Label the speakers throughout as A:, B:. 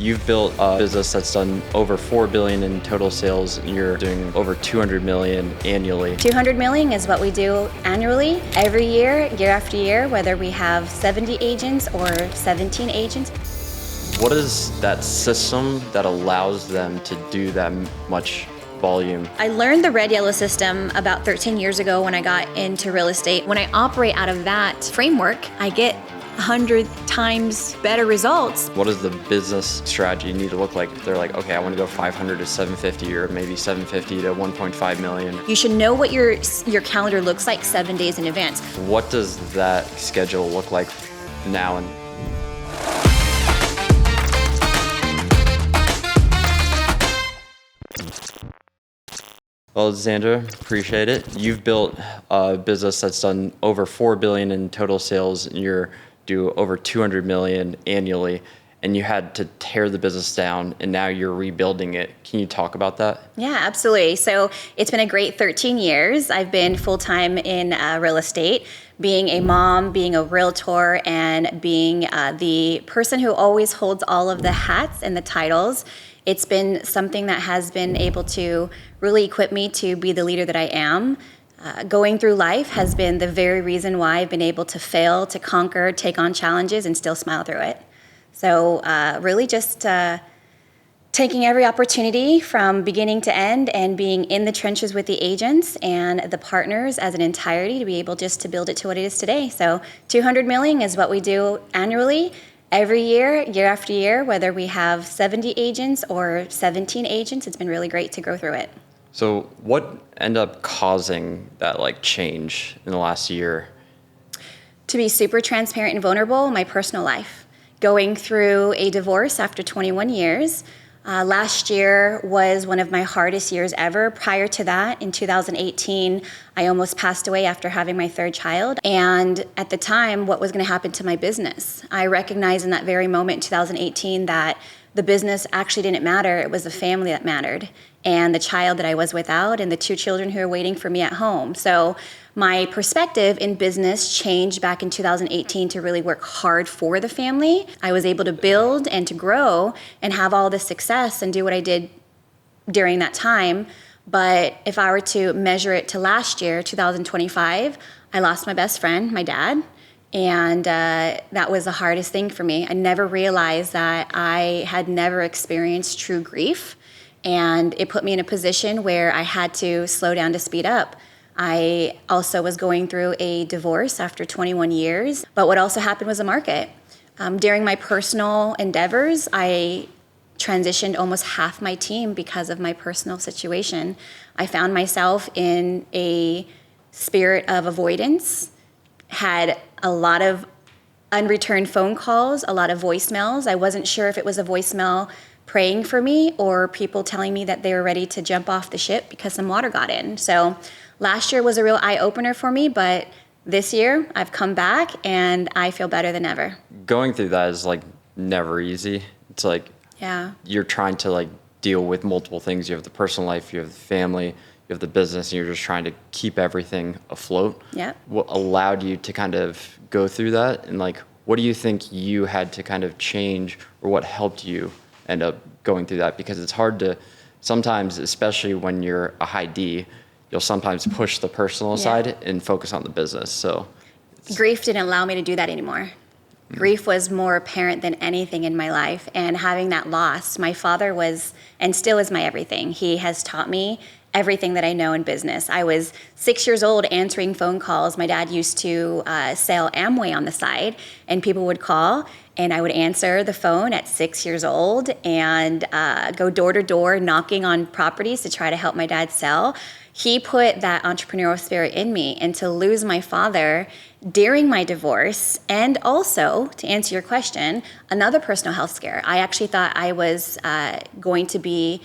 A: You've built a business that's done over $4 billion in total sales, and you're doing over $200 million annually.
B: $200 million is what we do annually, every year, year after year, whether we have 70 agents or 17 agents.
A: What is that system that allows them to do that much volume?
B: I learned the red yellow system about 13 years ago when I got into real estate. When I operate out of that framework, I get 100 times better results.
A: What does the business strategy need to look like if they're like, okay, I want to go 500 to 750 or maybe 750 to 1.5 million?
B: You should know what your calendar looks like 7 days in advance.
A: What does that schedule look like now? And well, Zandra, appreciate it. You've built a business that's done over $4 billion in total sales, and you're do over $200 million annually, and you had to tear the business down, and now you're rebuilding it. Can you talk about that?
B: Yeah, absolutely. So it's been a great 13 years. I've been full-time in real estate, being a mom, being a realtor, and being the person who always holds all of the hats and the titles. It's been something that has been able to really equip me to be the leader that I am. Going through life has been the very reason why I've been able to fail, to conquer, take on challenges, and still smile through it. So really just taking every opportunity from beginning to end and being in the trenches with the agents and the partners as an entirety to be able just to build it to what it is today. So 200 million is what we do annually. Every year, year after year, whether we have 70 agents or 17 agents, it's been really great to go through it.
A: So what ended up causing that change in the last year?
B: To be super transparent and vulnerable, my personal life. Going through a divorce after 21 years. Last year was one of my hardest years ever. Prior to that, in 2018, I almost passed away after having my third child. And at the time, what was going to happen to my business? I recognized in that very moment in 2018 that the business actually didn't matter. It was the family that mattered, and the child that I was without, and the 2 children who were waiting for me at home. So my perspective in business changed back in 2018 to really work hard for the family. I was able to build and to grow and have all the success and do what I did during that time. But if I were to measure it to last year, 2025, I lost my best friend, my dad. And that was the hardest thing for me. I never realized that I had never experienced true grief. And it put me in a position where I had to slow down to speed up. I also was going through a divorce after 21 years. But what also happened was the market. During my personal endeavors, I transitioned almost half my team because of my personal situation. I found myself in a spirit of avoidance, had a lot of unreturned phone calls, a lot of voicemails. I wasn't sure if it was a voicemail praying for me or people telling me that they were ready to jump off the ship because some water got in. So last year was a real eye-opener for me, but this year I've come back and I feel better than ever.
A: Going through that is never easy. It's you're trying to deal with multiple things. You have the personal life, you have the family, you have the business, and you're just trying to keep everything afloat.
B: Yeah.
A: What allowed you to kind of go through that? And what do you think you had to kind of change, or what helped you end up going through that? Because it's hard to sometimes, especially when you're a high D, you'll sometimes push the personal side and focus on the business. So
B: grief didn't allow me to do that anymore. Grief was more apparent than anything in my life. And having that loss, my father was and still is my everything. He has taught me everything that I know in business. I was 6 years old answering phone calls. My dad used to sell Amway on the side, and people would call, and I would answer the phone at 6 years old and go door to door knocking on properties to try to help my dad sell. He put that entrepreneurial spirit in me, and to lose my father during my divorce, and also, to answer your question, another personal health scare. I actually thought I was going to be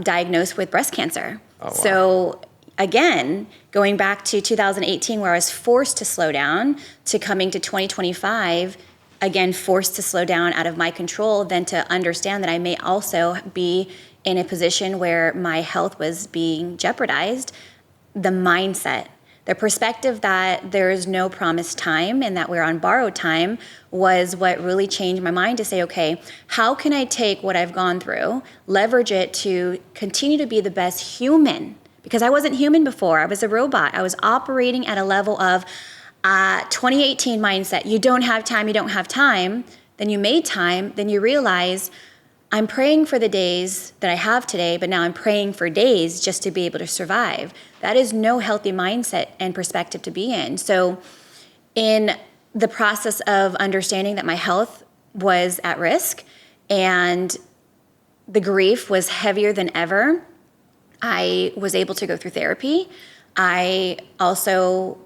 B: diagnosed with breast cancer. Oh, wow. So again, going back to 2018 where I was forced to slow down, to coming to 2025, again, forced to slow down out of my control, then to understand that I may also be in a position where my health was being jeopardized. The mindset The perspective that there is no promised time and that we're on borrowed time was what really changed my mind to say, okay, how can I take what I've gone through, leverage it to continue to be the best human? Because I wasn't human before. I was a robot. I was operating at a level of 2018 mindset. You don't have time, you don't have time. Then you made time. Then you realize I'm praying for the days that I have today, but now I'm praying for days just to be able to survive. That is no healthy mindset and perspective to be in. So in the process of understanding that my health was at risk and the grief was heavier than ever, I was able to go through therapy. I also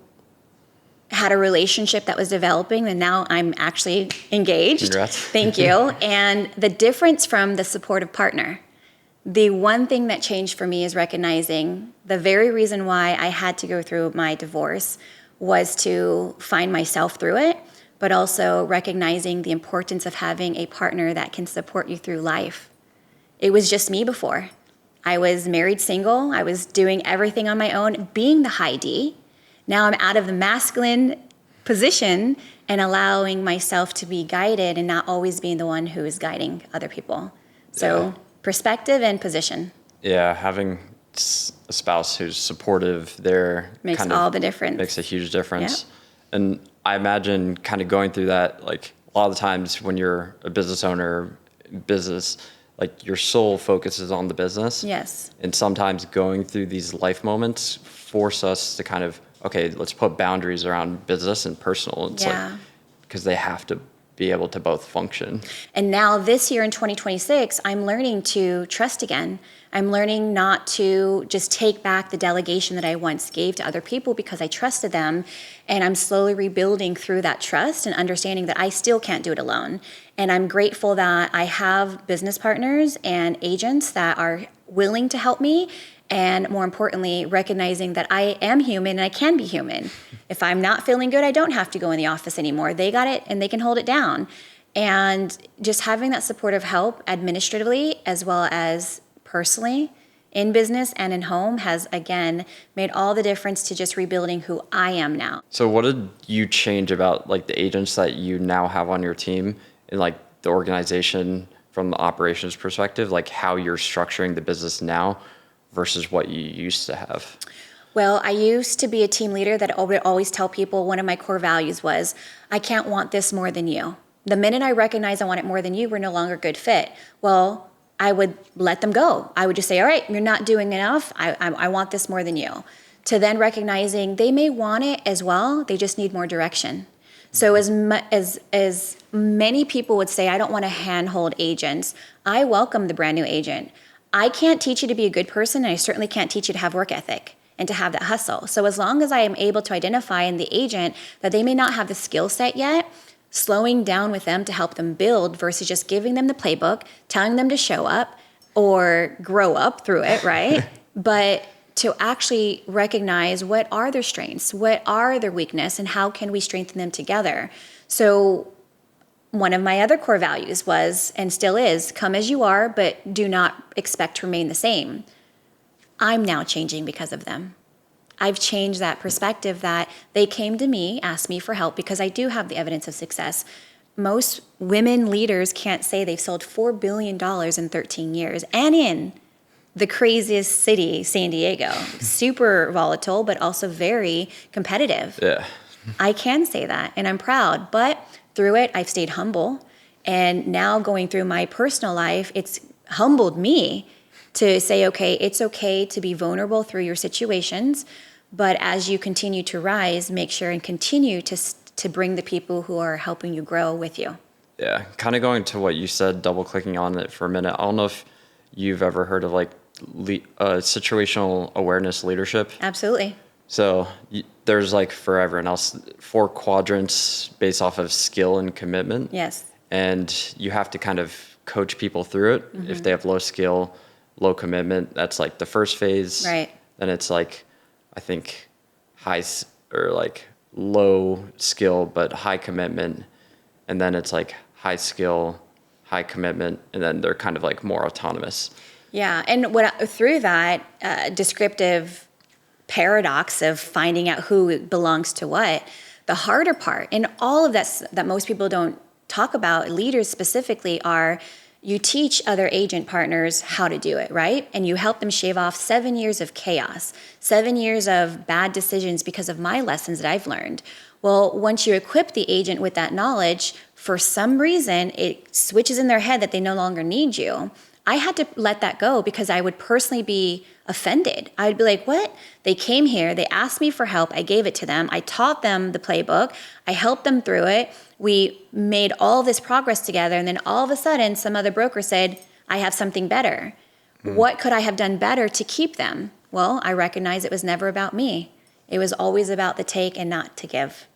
B: had a relationship that was developing, and now I'm actually engaged.
A: Congrats.
B: Thank you. And the difference from the supportive partner, the one thing that changed for me is recognizing the very reason why I had to go through my divorce was to find myself through it, but also recognizing the importance of having a partner that can support you through life. It was just me before. I was married, single. I was doing everything on my own, being the high D. Now I'm out of the masculine position and allowing myself to be guided and not always being the one who is guiding other people. So perspective and position.
A: Yeah, having a spouse who's supportive there
B: Makes all the difference.
A: Makes a huge difference.
B: Yep.
A: And I imagine kind of going through that, like a lot of the times when you're a business owner, business, like your sole focus is on the business.
B: Yes.
A: And sometimes going through these life moments force us to kind of, okay, let's put boundaries around business and personal. It's like, because they have to be able to both function.
B: And now this year in 2026, I'm learning to trust again. I'm learning not to just take back the delegation that I once gave to other people because I trusted them. And I'm slowly rebuilding through that trust and understanding that I still can't do it alone. And I'm grateful that I have business partners and agents that are willing to help me. And more importantly, recognizing that I am human and I can be human. If I'm not feeling good, I don't have to go in the office anymore. They got it and they can hold it down. And just having that supportive help administratively as well as personally in business and in home has, again, made all the difference to just rebuilding who I am now.
A: So what did you change about like the agents that you now have on your team and like the organization from the operations perspective, like how you're structuring the business now versus what you used to have?
B: Well, I used to be a team leader that would always tell people one of my core values was, I can't want this more than you. The minute I recognize I want it more than you, we're no longer a good fit. Well, I would let them go. I would just say, all right, you're not doing enough. I want this more than you. To then recognizing they may want it as well, they just need more direction. So as many people would say, I don't want to handhold agents, I welcome the brand new agent. I can't teach you to be a good person, and I certainly can't teach you to have work ethic and to have that hustle. So as long as I am able to identify in the agent that they may not have the skill set yet, slowing down with them to help them build versus just giving them the playbook, telling them to show up or grow up through it, right? But to actually recognize what are their strengths, what are their weaknesses, and how can we strengthen them together. So one of my other core values was, and still is, come as you are, but do not expect to remain the same. I'm now changing because of them. I've changed that perspective that they came to me, asked me for help because I do have the evidence of success. Most women leaders can't say they've sold $4 billion in 13 years and in the craziest city, San Diego. Super volatile, but also very competitive.
A: Yeah.
B: I can say that, and I'm proud, but through it, I've stayed humble. And now going through my personal life, it's humbled me to say, okay, it's okay to be vulnerable through your situations, but as you continue to rise, make sure and continue to bring the people who are helping you grow with you.
A: Yeah, kind of going to what you said, double clicking on it for a minute. I don't know if you've ever heard of like situational awareness leadership.
B: Absolutely.
A: So there's like for everyone else, 4 quadrants based off of skill and commitment.
B: Yes.
A: And you have to kind of coach people through it. Mm-hmm. If they have low skill, low commitment, that's like the first phase.
B: Right.
A: Then it's like, I think low skill, but high commitment. And then it's like high skill, high commitment. And then they're kind of like more autonomous.
B: Yeah. And through that descriptive paradox of finding out who belongs to what. The harder part, and all of that most people don't talk about, leaders specifically, are you teach other agent partners how to do it, right? And you help them shave off 7 years of chaos, 7 years of bad decisions because of my lessons that I've learned. Well, once you equip the agent with that knowledge, for some reason, it switches in their head that they no longer need you. I had to let that go because I would personally be offended. I'd be like, what? They came here, they asked me for help, I gave it to them, I taught them the playbook, I helped them through it, we made all this progress together, and then all of a sudden, some other broker said, I have something better. What could I have done better to keep them? Well, I recognize it was never about me. It was always about the take and not to give.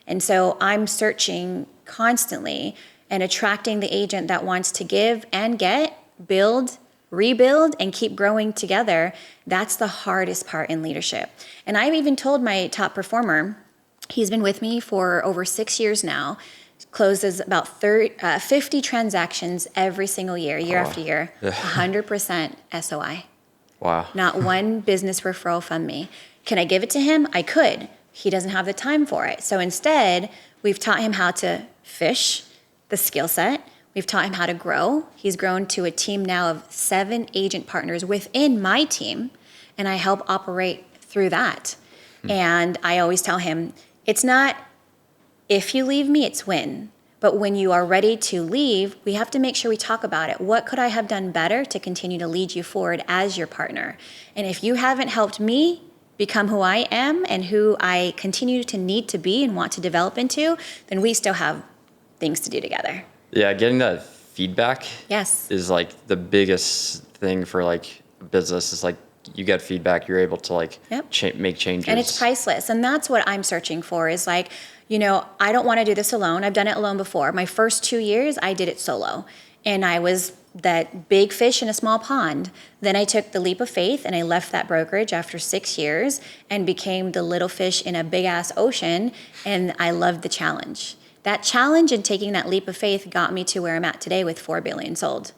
B: And so I'm searching constantly and attracting the agent that wants to give and get, build, rebuild, and keep growing together. That's the hardest part in leadership. And I've even told my top performer, he's been with me for over 6 years now, closes about 50 transactions every single year, year after year, 100% SOI.
A: Wow.
B: Not one business referral from me. Can I give it to him? I could. He doesn't have the time for it. So instead, we've taught him how to fish, the skill set. We've taught him how to grow. He's grown to a team now of 7 agent partners within my team, and I help operate through that. And I always tell him, it's not if you leave me, it's when. But when you are ready to leave, we have to make sure we talk about it. What could I have done better to continue to lead you forward as your partner? And if you haven't helped me become who I am and who I continue to need to be and want to develop into, then we still have things to do together.
A: Yeah, getting that feedback
B: Yes.
A: is like the biggest thing for like business. Is like you get feedback, you're able to like make changes.
B: And it's priceless. And that's what I'm searching for is like, I don't want to do this alone. I've done it alone before. My first 2 years, I did it solo. And I was that big fish in a small pond. Then I took the leap of faith and I left that brokerage after 6 years and became the little fish in a big ass ocean. And I loved the challenge. That challenge and taking that leap of faith got me to where I'm at today with 4 billion sold.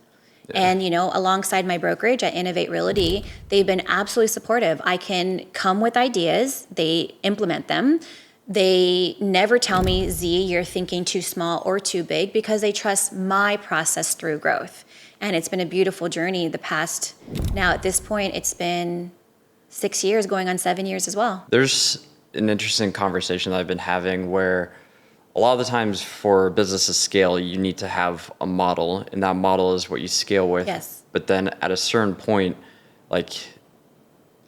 B: Yeah. And, alongside my brokerage at Innovate Realty, they've been absolutely supportive. I can come with ideas, they implement them. They never tell me, Z, you're thinking too small or too big, because they trust my process through growth. And it's been a beautiful journey now at this point, it's been 6 years going on 7 years as well.
A: There's an interesting conversation that I've been having where a lot of the times for business to scale, you need to have a model, and that model is what you scale with.
B: Yes.
A: But then at a certain point, like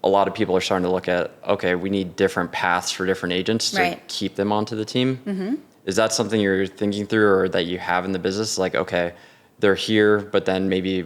A: a lot of people are starting to look at, okay, we need different paths for different agents to keep them onto the team. Mm-hmm. Is that something you're thinking through or that you have in the business? Like, okay, they're here, but then maybe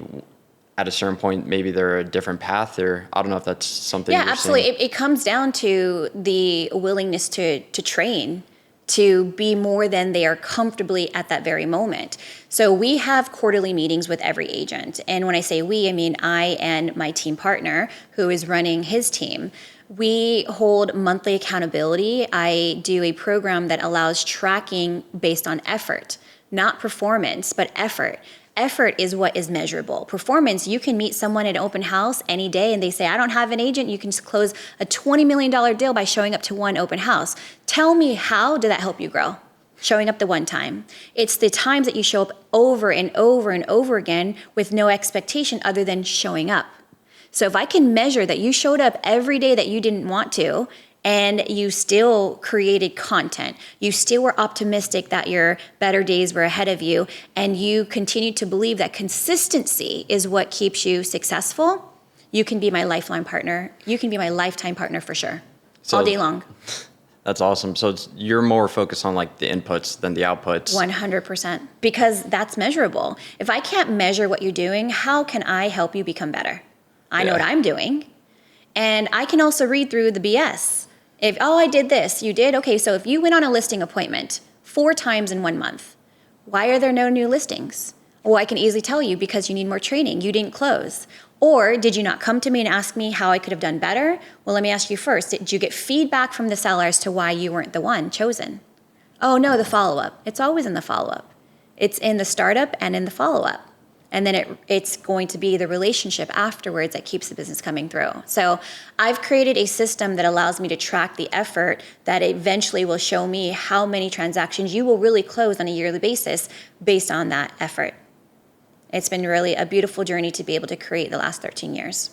A: at a certain point, maybe they're a different path, or I don't know if that's something you're
B: absolutely.
A: seeing.
B: It comes down to the willingness to train, to be more than they are comfortably at that very moment. So we have quarterly meetings with every agent. And when I say we, I mean I and my team partner who is running his team. We hold monthly accountability. I do a program that allows tracking based on effort, not performance, but effort. Effort is what is measurable. Performance, you can meet someone at an open house any day and they say, I don't have an agent. You can just close a $20 million deal by showing up to one open house. Tell me, how did that help you grow? Showing up the one time. It's the times that you show up over and over and over again with no expectation other than showing up. So if I can measure that you showed up every day that you didn't want to, and you still created content, you still were optimistic that your better days were ahead of you, and you continue to believe that consistency is what keeps you successful, you can be my lifeline partner. You can be my lifetime partner for sure, all day long.
A: That's awesome. So you're more focused on like the inputs than the outputs.
B: 100%, because that's measurable. If I can't measure what you're doing, how can I help you become better? I know what I'm doing, and I can also read through the BS. If, I did this, you did? Okay, so if you went on a listing appointment 4 times in 1 month, why are there no new listings? Well, I can easily tell you, because you need more training. You didn't close. Or did you not come to me and ask me how I could have done better? Well, let me ask you first, did you get feedback from the seller as to why you weren't the one chosen? Oh no, the follow-up. It's always in the follow-up. It's in the startup and in the follow-up. And then it's going to be the relationship afterwards that keeps the business coming through. So I've created a system that allows me to track the effort that eventually will show me how many transactions you will really close on a yearly basis based on that effort. It's been really a beautiful journey to be able to create the last 13 years.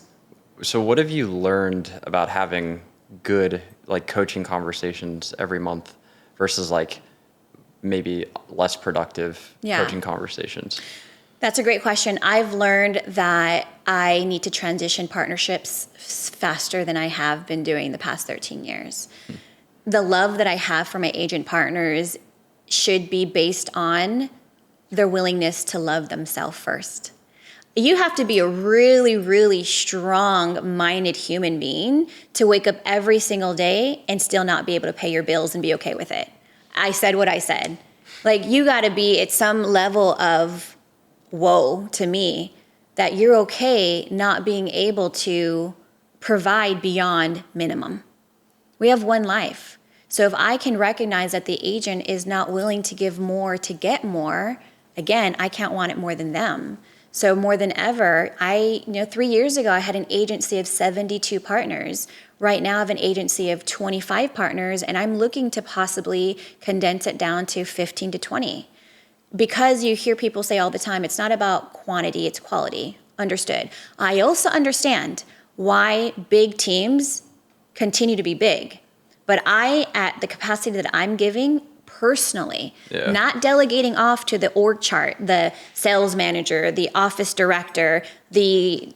A: So what have you learned about having good like coaching conversations every month versus like maybe less productive coaching conversations?
B: That's a great question. I've learned that I need to transition partnerships faster than I have been doing the past 13 years. The love that I have for my agent partners should be based on their willingness to love themselves first. You have to be a really, really strong-minded human being to wake up every single day and still not be able to pay your bills and be okay with it. I said what I said. Like, you got to be at some level of whoa to me that you're okay not being able to provide beyond minimum. We have one life. So if I can recognize that the agent is not willing to give more to get more, again, I can't want it more than them. So more than ever, 3 years ago, I had an agency of 72 partners. Right now I have an agency of 25 partners, and I'm looking to possibly condense it down to 15 to 20. Because you hear people say all the time, it's not about quantity, it's quality. Understood. I also understand why big teams continue to be big. But at the capacity that I'm giving personally, not delegating off to the org chart, the sales manager, the office director, the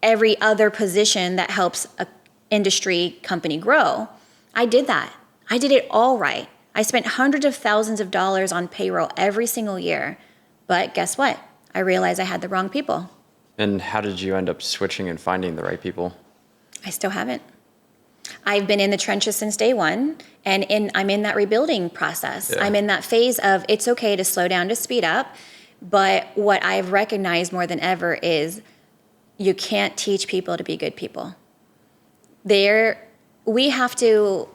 B: every other position that helps an industry company grow, I did that. I did it all right. I spent hundreds of thousands of dollars on payroll every single year. But guess what? I realized I had the wrong people.
A: And how did you end up switching and finding the right people?
B: I still haven't. I've been in the trenches since day one, and I'm in that rebuilding process. Yeah. I'm in that phase of it's okay to slow down, to speed up. But what I've recognized more than ever is you can't teach people to be good people. We have to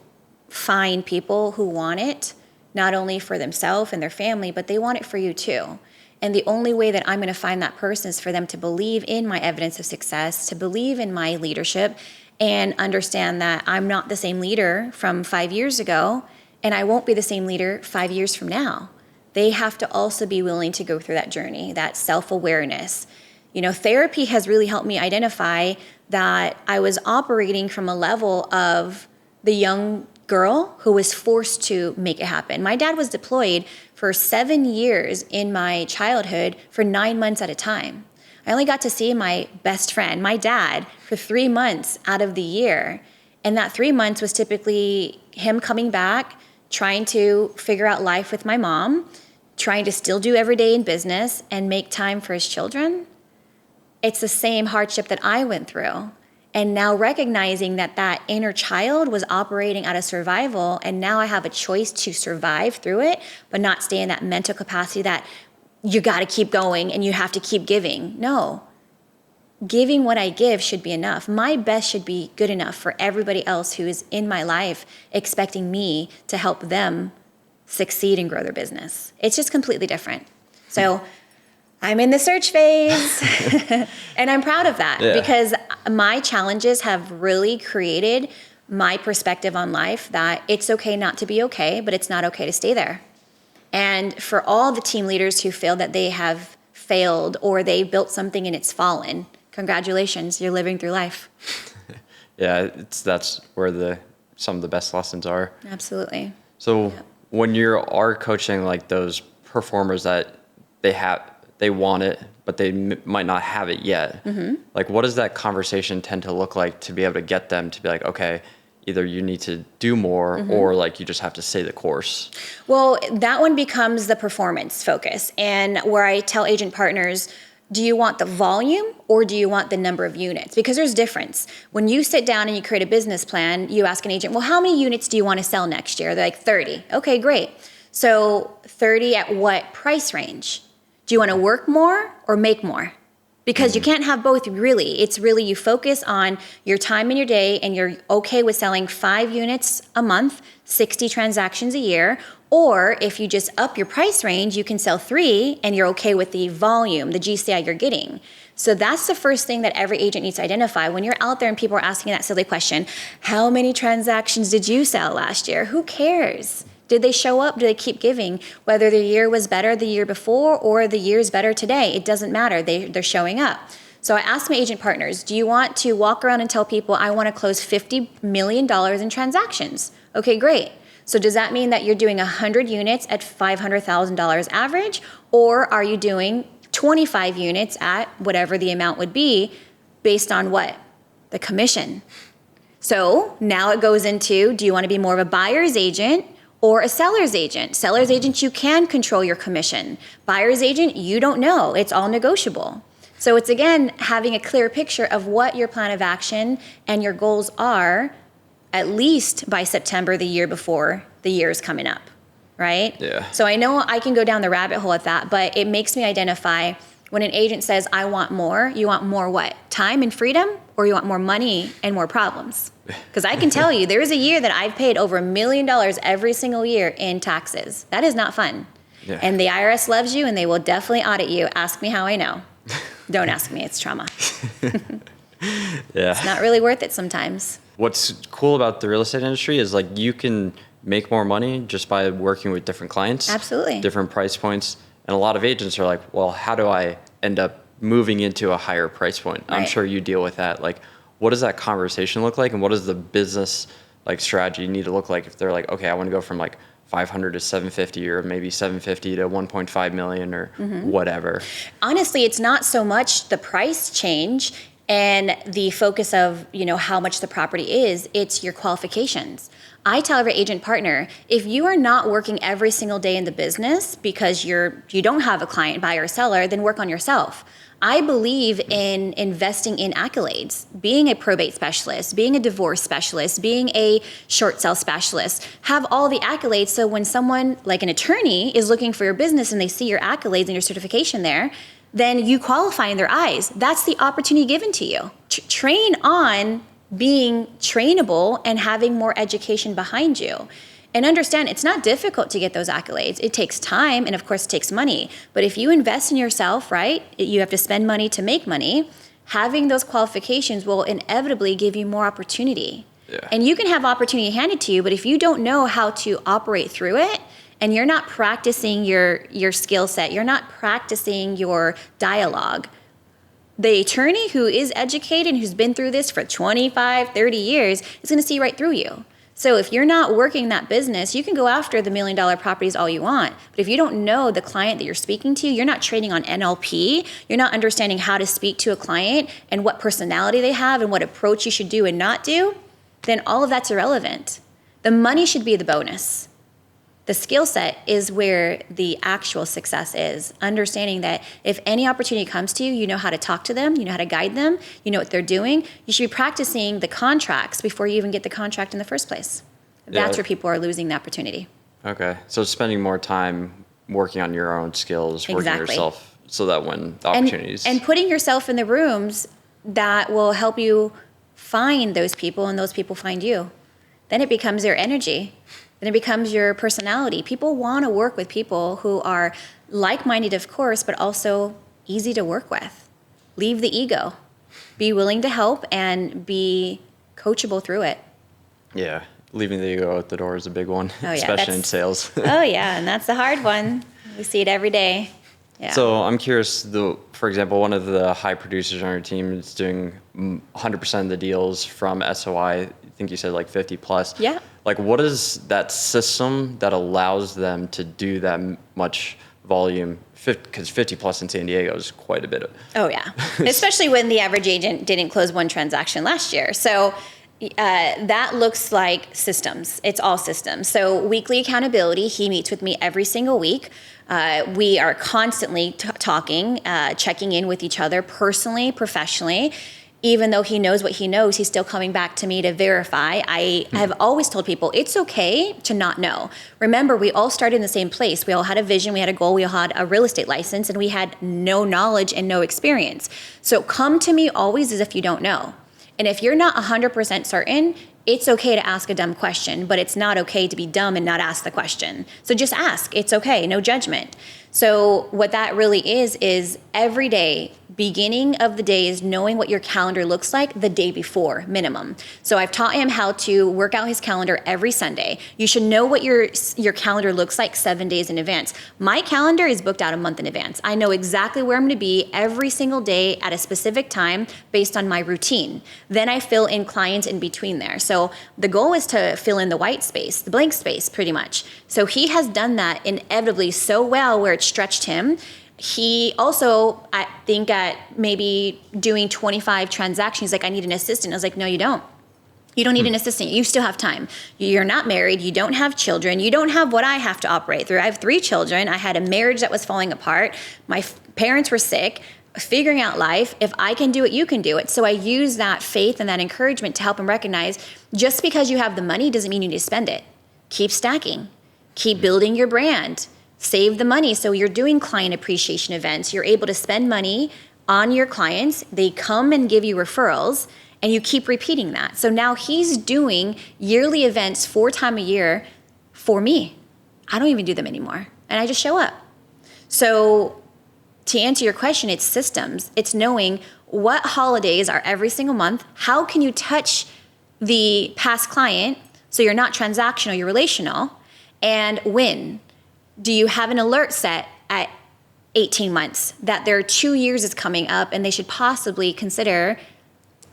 B: find people who want it, not only for themselves and their family, but they want it for you too. And the only way that I'm going to find that person is for them to believe in my evidence of success, to believe in my leadership, and understand that I'm not the same leader from 5 years ago, and I won't be the same leader 5 years from now. They have to also be willing to go through that journey, that self-awareness. Therapy has really helped me identify that I was operating from a level of the young girl who was forced to make it happen. My dad was deployed for 7 years in my childhood for 9 months at a time. I only got to see my best friend, my dad, for 3 months out of the year. And that 3 months was typically him coming back, trying to figure out life with my mom, trying to still do every day in business and make time for his children. It's the same hardship that I went through. And now recognizing that inner child was operating out of survival, and now I have a choice to survive through it, but not stay in that mental capacity that you got to keep going and you have to keep giving. No. Giving what I give should be enough. My best should be good enough for everybody else who is in my life expecting me to help them succeed and grow their business. It's just completely different. So I'm in the search phase and I'm proud of that because my challenges have really created my perspective on life that it's okay not to be okay, but it's not okay to stay there. And for all the team leaders who feel that they have failed or they built something and it's fallen, congratulations, you're living through life.
A: That's where some of the best lessons are.
B: Absolutely.
A: So when you are coaching like those performers that they want it, but they might not have it yet. Mm-hmm. Like, what does that conversation tend to look like to be able to get them to be like, okay, either you need to do more or like you just have to stay the course?
B: Well, that one becomes the performance focus. And where I tell agent partners, do you want the volume or do you want the number of units? Because there's difference. When you sit down and you create a business plan, you ask an agent, well, how many units do you want to sell next year? They're like 30. Okay, great. So 30 at what price range? Do you want to work more or make more? because you can't have both really. It's really you focus on your time in your day and you're okay with selling 5 units a month, 60 transactions a year. Or if you just up your price range, you can sell 3 and you're okay with the volume, the GCI you're getting. So that's the first thing that every agent needs to identify. When you're out there and people are asking that silly question, how many transactions did you sell last year? Who cares? Did they show up? Did they keep giving? Whether the year was better the year before or the year's better today, it doesn't matter. They're showing up. So I asked my agent partners, do you want to walk around and tell people I want to close $50 million in transactions? Okay, great. So does that mean that you're doing 100 units at $500,000 average, or are you doing 25 units at whatever the amount would be based on what? The commission. So now it goes into, do you want to be more of a buyer's agent or a seller's agent? Seller's agent, you can control your commission. Buyer's agent, you don't know. It's all negotiable. So it's, again, having a clear picture of what your plan of action and your goals are, at least by September the year before the year is coming up, right?
A: Yeah.
B: So I know I can go down the rabbit hole at that, but it makes me identify when an agent says, I want more, you want more what? Time and freedom, or you want more money and more problems? Because I can tell you, there is a year that I've paid over $1 million every single year in taxes. That is not fun.
A: Yeah.
B: And the IRS loves you and they will definitely audit you. Ask me how I know. Don't ask me, it's trauma.
A: Yeah.
B: It's not really worth it sometimes.
A: What's cool about the real estate industry is like you can make more money just by working with different clients.
B: Absolutely.
A: Different price points. And a lot of agents are like, well, how do I end up moving into a higher price point?
B: Right.
A: I'm sure you deal with that. Like, what does that conversation look like? And what does the business like strategy need to look like if they're like, okay, I want to go from like 500 to 750 or maybe 750 to 1.5 million or whatever.
B: Honestly, it's not so much the price change and the focus of, how much the property is, it's your qualifications. I tell every agent partner, if you are not working every single day in the business because you don't have a client, buyer, or seller, then work on yourself. I believe in investing in accolades, being a probate specialist, being a divorce specialist, being a short sale specialist. Have all the accolades so when someone like an attorney is looking for your business and they see your accolades and your certification there, then you qualify in their eyes. That's the opportunity given to you. Train on being trainable and having more education behind you. And understand, it's not difficult to get those accolades. It takes time, and of course it takes money. But if you invest in yourself, right, you have to spend money to make money. Having those qualifications will inevitably give you more opportunity.
A: Yeah.
B: And you can have opportunity handed to you, but if you don't know how to operate through it, and you're not practicing your skill set, you're not practicing your dialogue, the attorney who is educated, who's been through this for 25, 30 years, is going to see right through you. So if you're not working that business, you can go after the $1 million properties all you want. But if you don't know the client that you're speaking to, you're not training on NLP, you're not understanding how to speak to a client and what personality they have and what approach you should do and not do, then all of that's irrelevant. The money should be the bonus. The skill set is where the actual success is. Understanding that if any opportunity comes to you, you know how to talk to them, you know how to guide them, you know what they're doing. You should be practicing the contracts before you even get the contract in the first place. That's where people are losing the opportunity.
A: Okay. So spending more time working on your own skills, working
B: Exactly.
A: yourself so that when the opportunities...
B: And putting yourself in the rooms that will help you find those people and those people find you. Then it becomes your energy. Then it becomes your personality. People want to work with people who are like-minded, of course, but also easy to work with. Leave the ego. Be willing to help and be coachable through it.
A: Yeah. Leaving the ego at the door is a big one,
B: Oh, yeah,
A: especially in sales.
B: Oh, yeah, and that's the hard one. We see it every day. Yeah.
A: So I'm curious, for example, one of the high producers on your team is doing 100% of the deals from SOI. I think you said like 50 plus.
B: Yeah.
A: Like, what is that system that allows them to do that much volume? Because 50 plus in San Diego is quite a bit.
B: Oh, yeah. Especially when the average agent didn't close one transaction last year. So that looks like systems. It's all systems. So weekly accountability, he meets with me every single week. We are constantly talking, checking in with each other personally, professionally. even though he knows what he knows, he's still coming back to me to verify. I have always told people it's okay to not know. Remember, we all started in the same place. We all had a vision, we had a goal, we all had a real estate license, and we had no knowledge and no experience. So come to me always as if you don't know. And if you're not 100% certain, it's okay to ask a dumb question, but it's not okay to be dumb and not ask the question. So just ask. It's okay. No judgment. So what that really is every day, beginning of the day is knowing what your calendar looks like the day before, minimum. So I've taught him how to work out his calendar every Sunday. You should know what your calendar looks like 7 days in advance. My calendar is booked out a month in advance. I know exactly where I'm going to be every single day at a specific time based on my routine. Then I fill in clients in between there. So the goal is to fill in the white space, the blank space pretty much. So he has done that inevitably so well where it stretched him. He also, I think at maybe doing 25 transactions, like, I need an assistant. I was like, no, you don't. You don't need an assistant. You still have time. You're not married. You don't have children. You don't have what I have to operate through. I have 3 children. I had a marriage that was falling apart. My parents were sick, figuring out life. If I can do it, you can do it. So I use that faith and that encouragement to help him recognize just because you have the money doesn't mean you need to spend it. Keep stacking. Keep building your brand. Save the money. So you're doing client appreciation events. You're able to spend money on your clients. They come and give you referrals, and you keep repeating that. So now he's doing yearly events 4 times a year for me. I don't even do them anymore. And I just show up. So to answer your question, it's systems. It's knowing what holidays are every single month. How can you touch the past client so you're not transactional, you're relational, and when? Do you have an alert set at 18 months that their 2 years is coming up and they should possibly consider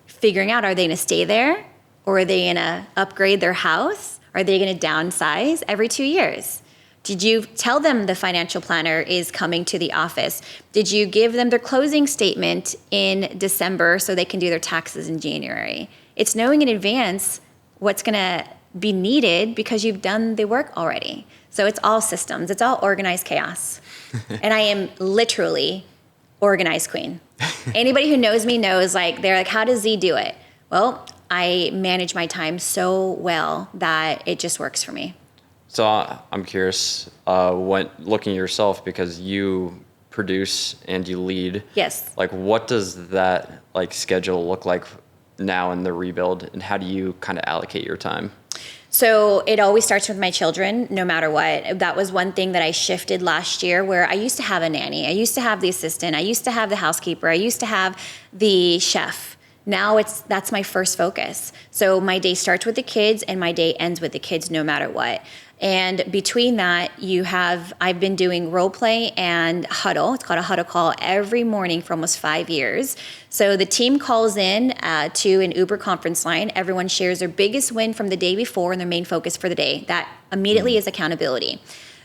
B: figuring out, are they going to stay there, or are they going to upgrade their house? Are they going to downsize every 2 years? Did you tell them the financial planner is coming to the office? Did you give them their closing statement in December so they can do their taxes in January? It's knowing in advance what's going to be needed because you've done the work already. So it's all systems. It's all organized chaos. And I am literally organized queen. Anybody who knows me knows, like, they're like, how does Z do it? Well, I manage my time so well that it just works for me.
A: So I'm curious, when looking at yourself, because you produce and you lead.
B: Yes.
A: Like, what does that schedule look like now in the rebuild, and how do you kind of allocate your time?
B: So it always starts with my children, no matter what. That was one thing that I shifted last year, where I used to have a nanny. I used to have the assistant. I used to have the housekeeper. I used to have the chef. Now that's my first focus. So my day starts with the kids and my day ends with the kids, no matter what. And between that, I've been doing role play and Huddle. It's called a Huddle call every morning for almost 5 years. So the team calls in to an Uber conference line. Everyone shares their biggest win from the day before and their main focus for the day. That immediately is accountability.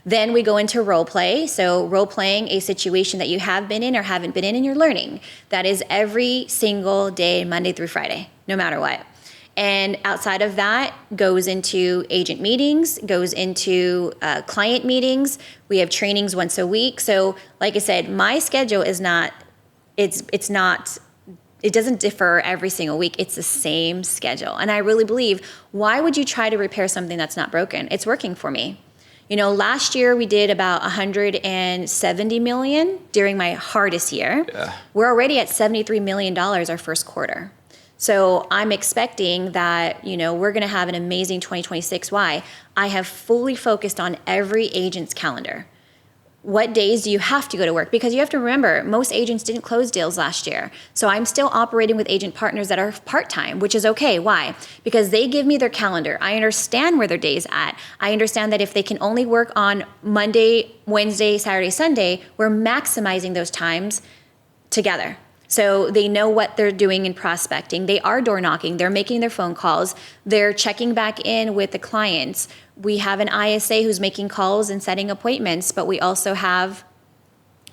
B: Then we go into role play. So role playing a situation that you have been in or haven't been in, and you're learning. That is every single day, Monday through Friday, no matter what. And outside of that goes into agent meetings, goes into client meetings. We have trainings once a week. So like I said, my schedule is not, it doesn't differ every single week. It's the same schedule. And I really believe, why would you try to repair something that's not broken? It's working for me. You know, last year we did about 170 million during my hardest year.
A: Yeah.
B: We're already at $73 million our first quarter. So I'm expecting that, we're going to have an amazing 2026. Why? I have fully focused on every agent's calendar. What days do you have to go to work? Because you have to remember, most agents didn't close deals last year. So I'm still operating with agent partners that are part-time, which is okay. Why? Because they give me their calendar. I understand where their day's at. I understand that if they can only work on Monday, Wednesday, Saturday, Sunday, we're maximizing those times together. So they know what they're doing in prospecting. They are door knocking. They're making their phone calls. They're checking back in with the clients. We have an ISA who's making calls and setting appointments, but we also have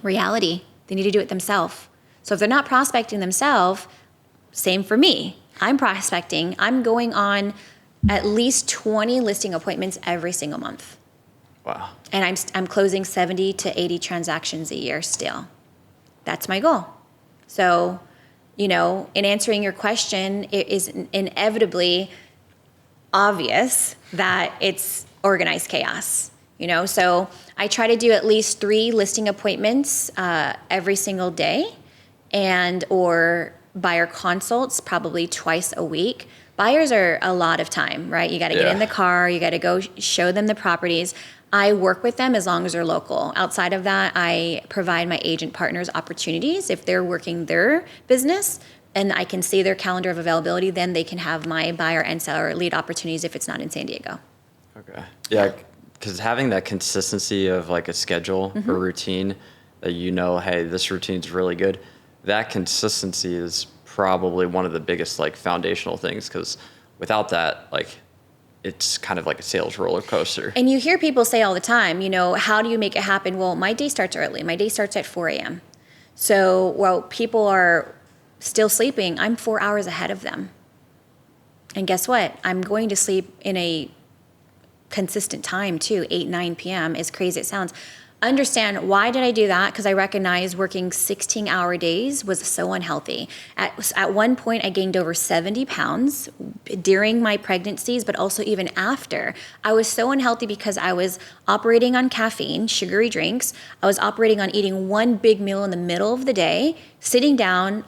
B: reality. They need to do it themselves. So if they're not prospecting themselves, same for me. I'm prospecting. I'm going on at least 20 listing appointments every single month.
A: Wow.
B: And I'm closing 70 to 80 transactions a year still. That's my goal. So in answering your question, it is inevitably obvious that it's organized chaos. So I try to do at least 3 listing appointments every single day, or buyer consults probably twice a week. Buyers are a lot of time, right? You got to get in the car, you got to go show them the properties. I work with them as long as they're local. Outside of that, I provide my agent partners opportunities. If they're working their business and I can see their calendar of availability, then they can have my buyer and seller lead opportunities if it's not in San Diego.
A: Okay. Yeah, because having that consistency of like a schedule or routine that hey, this routine's really good, that consistency is probably one of the biggest like foundational things, because without that, like, it's kind of like a sales roller coaster.
B: And you hear people say all the time, how do you make it happen? Well, my day starts early. My day starts at 4 a.m. So while people are still sleeping, I'm 4 hours ahead of them. And guess what? I'm going to sleep in a consistent time too, 8, 9 p.m., as crazy as it sounds. Understand, why did I do that? Because I recognized working 16-hour days was so unhealthy. At one point, I gained over 70 pounds during my pregnancies, but also even after. I was so unhealthy because I was operating on caffeine, sugary drinks. I was operating on eating one big meal in the middle of the day, sitting down,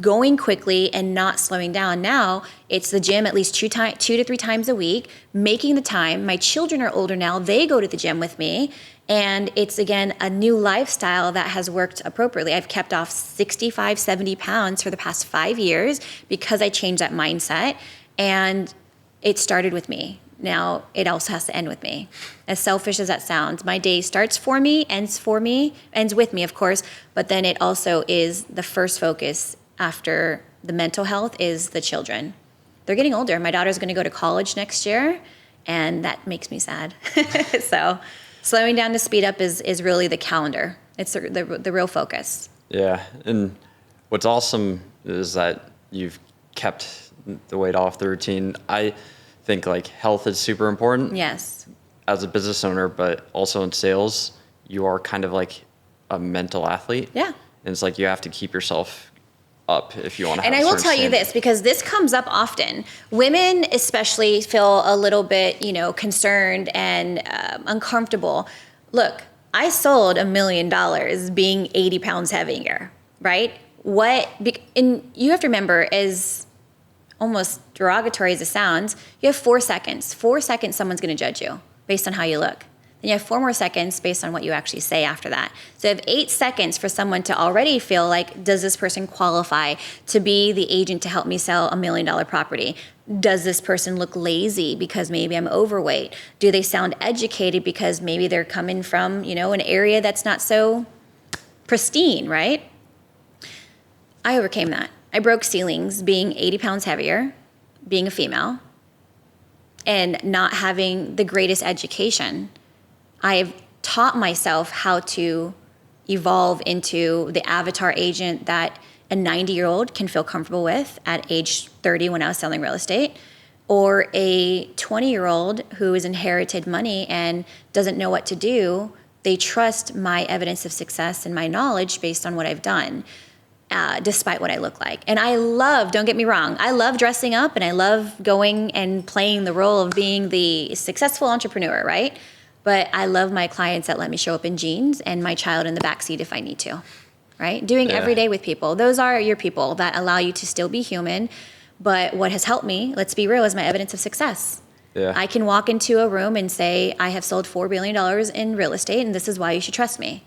B: going quickly and not slowing down. Now it's the gym at least 2 to 3 times a week, making the time. My children are older now. They go to the gym with me. And it's, again, a new lifestyle that has worked appropriately. I've kept off 65, 70 pounds for the past 5 years because I changed that mindset. And it started with me. Now it also has to end with me. As selfish as that sounds, my day starts for me, ends with me, of course. But then it also is the first focus after the mental health is the children. They're getting older. My daughter's going to go to college next year, and that makes me sad. So slowing down to speed up is really the calendar. It's the real focus.
A: Yeah, and what's awesome is that you've kept the weight off, the routine. I think like health is super important.
B: Yes.
A: As a business owner, but also in sales, you are kind of like a mental athlete.
B: Yeah.
A: And it's like you have to keep yourself up if you want to have
B: And I will tell you this, because this comes up often. Women especially feel a little bit, concerned and uncomfortable. Look, I sold $1 million being 80 pounds heavier, right? And you have to remember, as almost derogatory as it sounds, you have 4 seconds. 4 seconds someone's going to judge you based on how you look. Then you have 4 more seconds based on what you actually say after that. So you have 8 seconds for someone to already feel like, does this person qualify to be the agent to help me sell $1 million property? Does this person look lazy because maybe I'm overweight? Do they sound educated because maybe they're coming from, an area that's not so pristine, right? I overcame that. I broke ceilings being 80 pounds heavier, being a female, and not having the greatest education. I've taught myself how to evolve into the avatar agent that a 90-year-old can feel comfortable with at age 30 when I was selling real estate, or a 20-year-old who has inherited money and doesn't know what to do. They trust my evidence of success and my knowledge based on what I've done, despite what I look like. And don't get me wrong, I love dressing up and I love going and playing the role of being the successful entrepreneur, right? But I love my clients that let me show up in jeans and my child in the backseat if I need to, right? Doing every day with people. Those are your people that allow you to still be human. But what has helped me, let's be real, is my evidence of success. Yeah. I can walk into a room and say, I have sold $4 billion in real estate, and this is why you should trust me.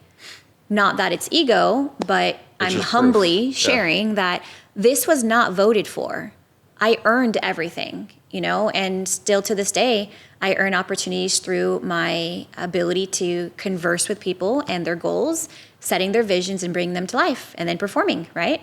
B: Not that it's ego, but I'm humbly sharing that this was not voted for. I earned everything, and still to this day, I earn opportunities through my ability to converse with people and their goals, setting their visions and bringing them to life, and then performing, right?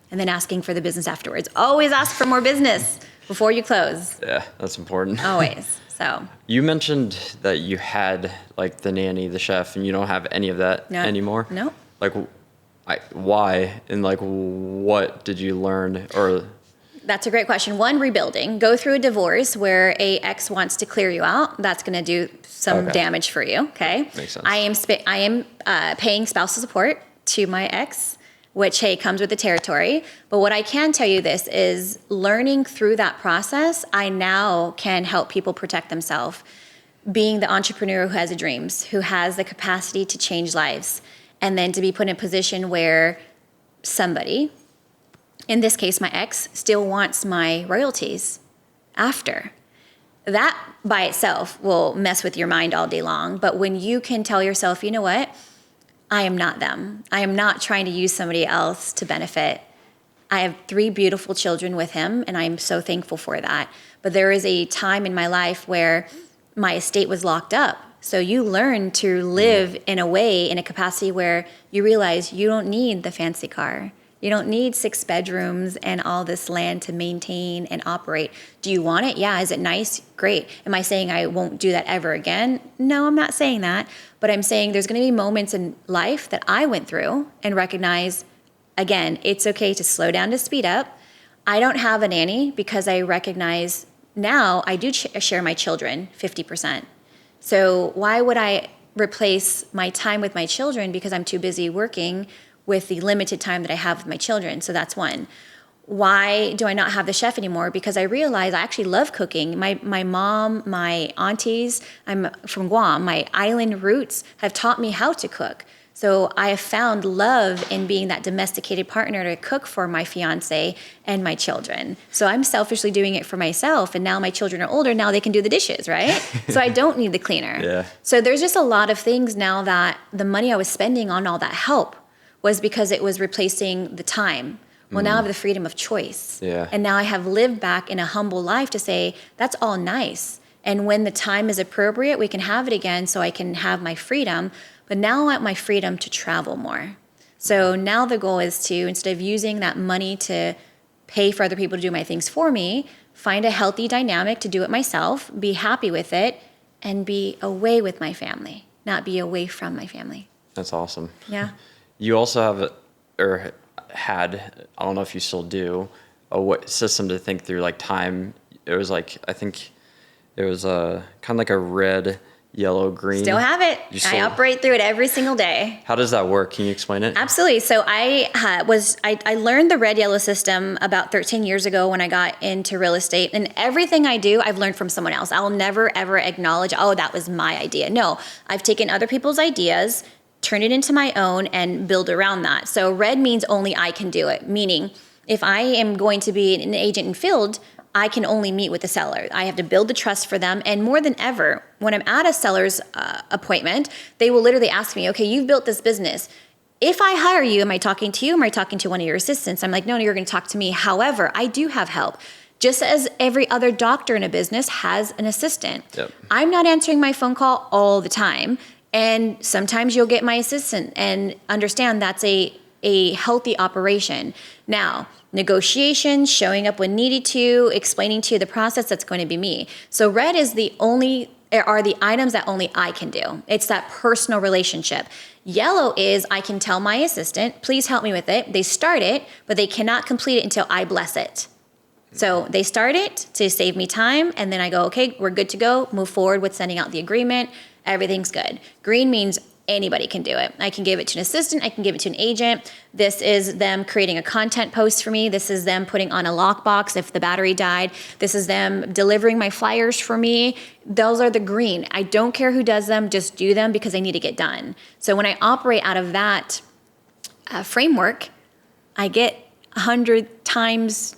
B: And then asking for the business afterwards. Always ask for more business before you close.
A: Yeah, that's important.
B: Always. So
A: you mentioned that you had like the nanny, the chef, and you don't have any of that anymore.
B: No.
A: Like, why? And like, what did you learn? Or
B: that's a great question. One, rebuilding. Go through a divorce where a ex wants to clear you out. That's going to do some damage for you. Okay.
A: Makes sense.
B: I am paying spousal support to my ex. which, hey, comes with the territory. But what I can tell you this is learning through that process, I now can help people protect themselves. Being the entrepreneur who has dreams, who has the capacity to change lives, and then to be put in a position where somebody, in this case, my ex, still wants my royalties after. That by itself will mess with your mind all day long. But when you can tell yourself, you know what? I am not them. I am not trying to use somebody else to benefit. I have 3 beautiful children with him, and I'm so thankful for that. But there is a time in my life where my estate was locked up. So you learn to live in a way, in a capacity where you realize you don't need the fancy car. You don't need 6 bedrooms and all this land to maintain and operate. Do you want it? Yeah. Is it nice? Great. Am I saying I won't do that ever again? No, I'm not saying that. But I'm saying there's going to be moments in life that I went through and recognize, again, it's okay to slow down, to speed up. I don't have a nanny because I recognize now I do share my children 50%. So why would I replace my time with my children because I'm too busy working with the limited time that I have with my children? So that's one. Why do I not have the chef anymore? Because I realize I actually love cooking. My mom, my aunties, I'm from Guam, my island roots have taught me how to cook. So I have found love in being that domesticated partner to cook for my fiance and my children. So I'm selfishly doing it for myself. And now my children are older. Now they can do the dishes, right? So I don't need the cleaner.
A: Yeah.
B: So there's just a lot of things now that the money I was spending on all that help was because it was replacing the time. Well, now I have the freedom of choice.
A: Yeah.
B: And now I have lived back in a humble life to say, that's all nice. And when the time is appropriate, we can have it again so I can have my freedom. But now I want my freedom to travel more. So now the goal is to, instead of using that money to pay for other people to do my things for me, find a healthy dynamic to do it myself, be happy with it, and be away with my family, not be away from my family.
A: That's awesome.
B: Yeah.
A: You also have, or had, I don't know if you still do, a system to think through, like time. It was like, I think it was kind of like a red, yellow, green.
B: Still have it. I operate through it every single day.
A: How does that work? Can you explain it?
B: Absolutely. So I learned the red yellow system about 13 years ago when I got into real estate, and everything I do, I've learned from someone else. I'll never ever acknowledge, oh, that was my idea. No, I've taken other people's ideas, turn it into my own, and build around that. So red means only I can do it, meaning if I am going to be an agent in field, I can only meet with the seller. I have to build the trust for them. And more than ever, when I'm at a seller's appointment, they will literally ask me, okay, you've built this business. If I hire you, am I talking to you? Am I talking to one of your assistants? I'm like, no, you're going to talk to me. However, I do have help. Just as every other doctor in a business has an assistant.
A: Yep.
B: I'm not answering my phone call all the time. And sometimes you'll get my assistant, and understand that's a healthy operation. Now, negotiation, showing up when needed to, explaining to you the process, that's going to be me. So red is the items that only I can do. It's that personal relationship. Yellow is I can tell my assistant, please help me with it. They start it, but they cannot complete it until I bless it. So they start it to save me time, and then I go, okay, we're good to go, move forward with sending out the agreement. Everything's good. Green means anybody can do it. I can give it to an assistant. I can give it to an agent. This is them creating a content post for me. This is them putting on a lockbox if the battery died. This is them delivering my flyers for me. Those are the green. I don't care who does them. Just do them because they need to get done. So when I operate out of that framework, I get 100 times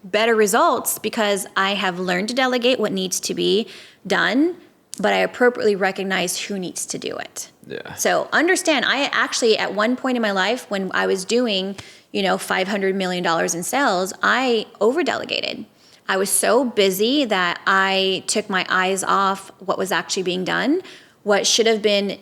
B: better results because I have learned to delegate what needs to be done, but I appropriately recognize who needs to do it.
A: Yeah.
B: So understand, I actually, at one point in my life when I was doing, $500 million in sales, I over-delegated. I was so busy that I took my eyes off what was actually being done. What should have been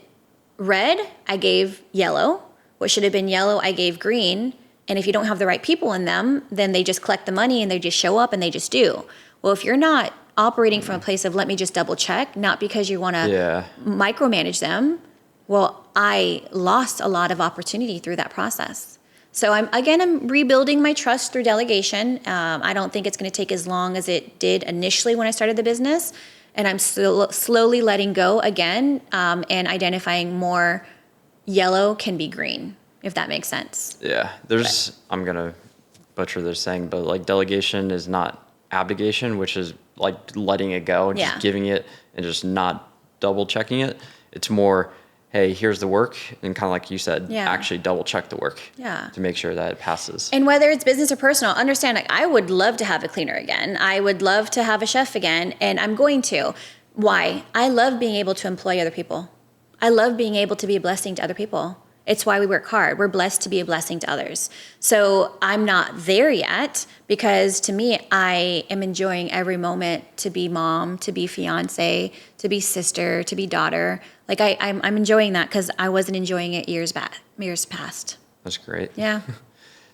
B: red, I gave yellow. What should have been yellow, I gave green. And if you don't have the right people in them, then they just collect the money and they just show up and they just do. Well, if you're not operating from a place of let me just double check, not because you want to micromanage them, well, I lost a lot of opportunity through that process. So I'm rebuilding my trust through delegation. I don't think it's going to take as long as it did initially when I started the business. And I'm slowly letting go again and identifying more yellow can be green. if that makes sense.
A: Yeah. I'm going to butcher this saying, but like delegation is not abnegation, which is like letting it go, just giving it and just not double checking it. It's more, hey, here's the work. And kind of like you said, actually double check the work to make sure that it passes.
B: And whether it's business or personal, understand, like, I would love to have a cleaner again. I would love to have a chef again. And I'm going to. Why? I love being able to employ other people. I love being able to be a blessing to other people. It's why we work hard. We're blessed to be a blessing to others. So I'm not there yet because to me, I am enjoying every moment to be mom, to be fiance, to be sister, to be daughter. Like I'm enjoying that because I wasn't enjoying it years past.
A: That's great.
B: Yeah.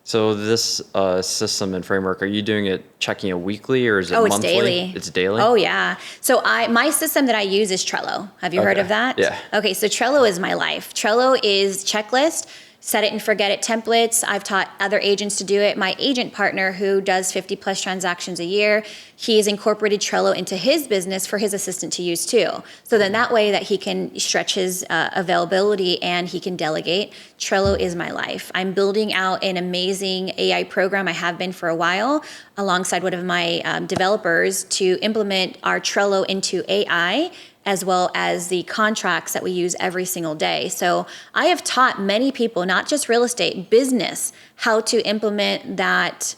A: So this system and framework, are you doing it, checking it weekly or is it monthly?
B: It's daily.
A: It's daily?
B: Oh, yeah. So my system that I use is Trello. Have you heard of that?
A: Yeah.
B: Okay, so Trello is my life. Trello is checklist, set it and forget it templates. I've taught other agents to do it. My agent partner who does 50 plus transactions a year, he has incorporated Trello into his business for his assistant to use too. So then that way that he can stretch his availability and he can delegate. Trello is my life. I'm building out an amazing AI program. I have been for a while alongside one of my developers to implement our Trello into AI as well as the contracts that we use every single day. So I have taught many people, not just real estate, business, how to implement that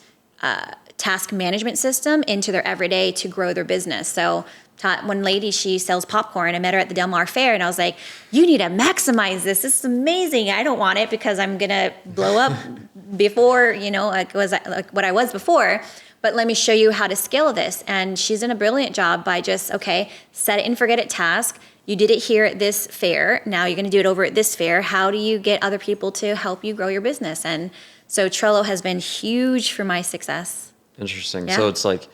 B: task management system into their everyday to grow their business. So taught one lady, she sells popcorn. I met her at the Del Mar Fair and I was like, you need to maximize this. This is amazing. I don't want it because I'm going to blow up before, like what I was before. But let me show you how to scale this. And she's done a brilliant job by just, set it and forget it task. You did it here at this fair. Now you're going to do it over at this fair. How do you get other people to help you grow your business? And so Trello has been huge for my success.
A: Interesting.
B: Yeah.
A: So it's like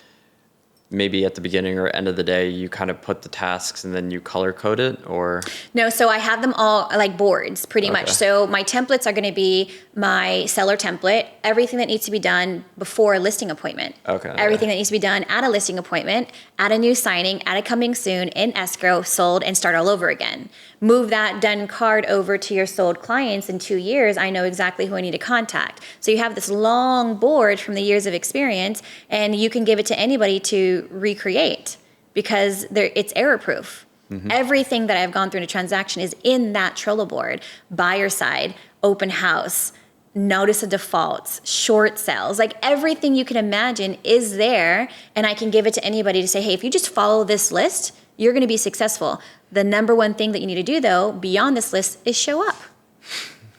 A: maybe at the beginning or end of the day, you kind of put the tasks and then you color code it or?
B: No, so I have them all like boards pretty much. So my templates are going to be my seller template, everything that needs to be done before a listing appointment. Everything that needs to be done at a listing appointment, at a new signing, at a coming soon, in escrow, sold, and start all over again. Move that done card over to your sold clients in 2 years. I know exactly who I need to contact. So you have this long board from the years of experience and you can give it to anybody to recreate because it's error proof. Mm-hmm. Everything that I've gone through in a transaction is in that Trello board. Buyer side, open house, notice of defaults, short sales, like everything you can imagine is there. And I can give it to anybody to say, hey, if you just follow this list, you're going to be successful. The number one thing that you need to do though, beyond this list, is show up.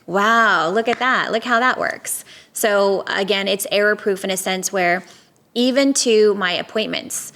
B: Wow, look at that. Look how that works. So again, it's error proof in a sense where even to my appointments,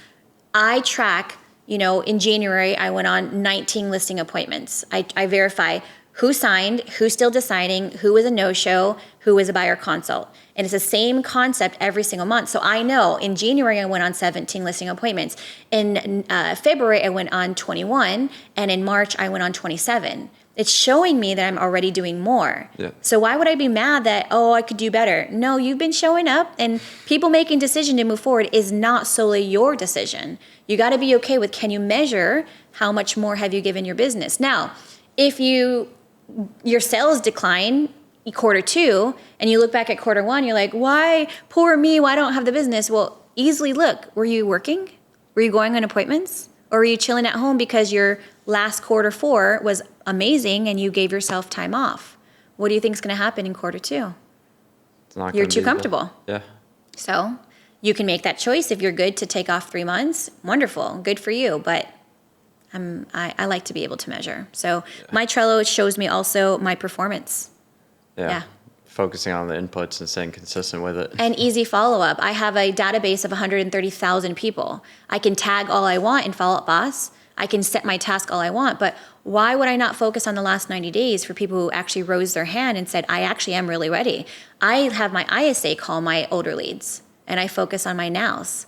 B: I track, in January, I went on 19 listing appointments. I verify who signed, who's still deciding, who was a no-show, who was a buyer consult. And it's the same concept every single month. So I know in January, I went on 17 listing appointments. In February, I went on 21. And in March, I went on 27. It's showing me that I'm already doing more. Yeah. So why would I be mad that, I could do better? No, you've been showing up and people making decision to move forward is not solely your decision. You got to be okay with, can you measure how much more have you given your business? Now, if your sales decline quarter 2 and you look back at quarter 1, you're like, why, poor me, why don't I have the business? Well, easily look, were you working? Were you going on appointments? Or were you chilling at home because your last quarter 4 was amazing and you gave yourself time off? What do you think is going to happen in quarter 2? You're too comfortable.
A: Yeah.
B: So you can make that choice. If you're good to take off 3 months, wonderful, good for you. But I like to be able to measure. So my Trello shows me also my performance.
A: Yeah. Focusing on the inputs and staying consistent with it.
B: And easy follow-up. I have a database of 130,000 people. I can tag all I want in Follow-Up Boss. I can set my task all I want, but why would I not focus on the last 90 days for people who actually rose their hand and said, I actually am really ready? I have my ISA call my older leads, and I focus on my nows.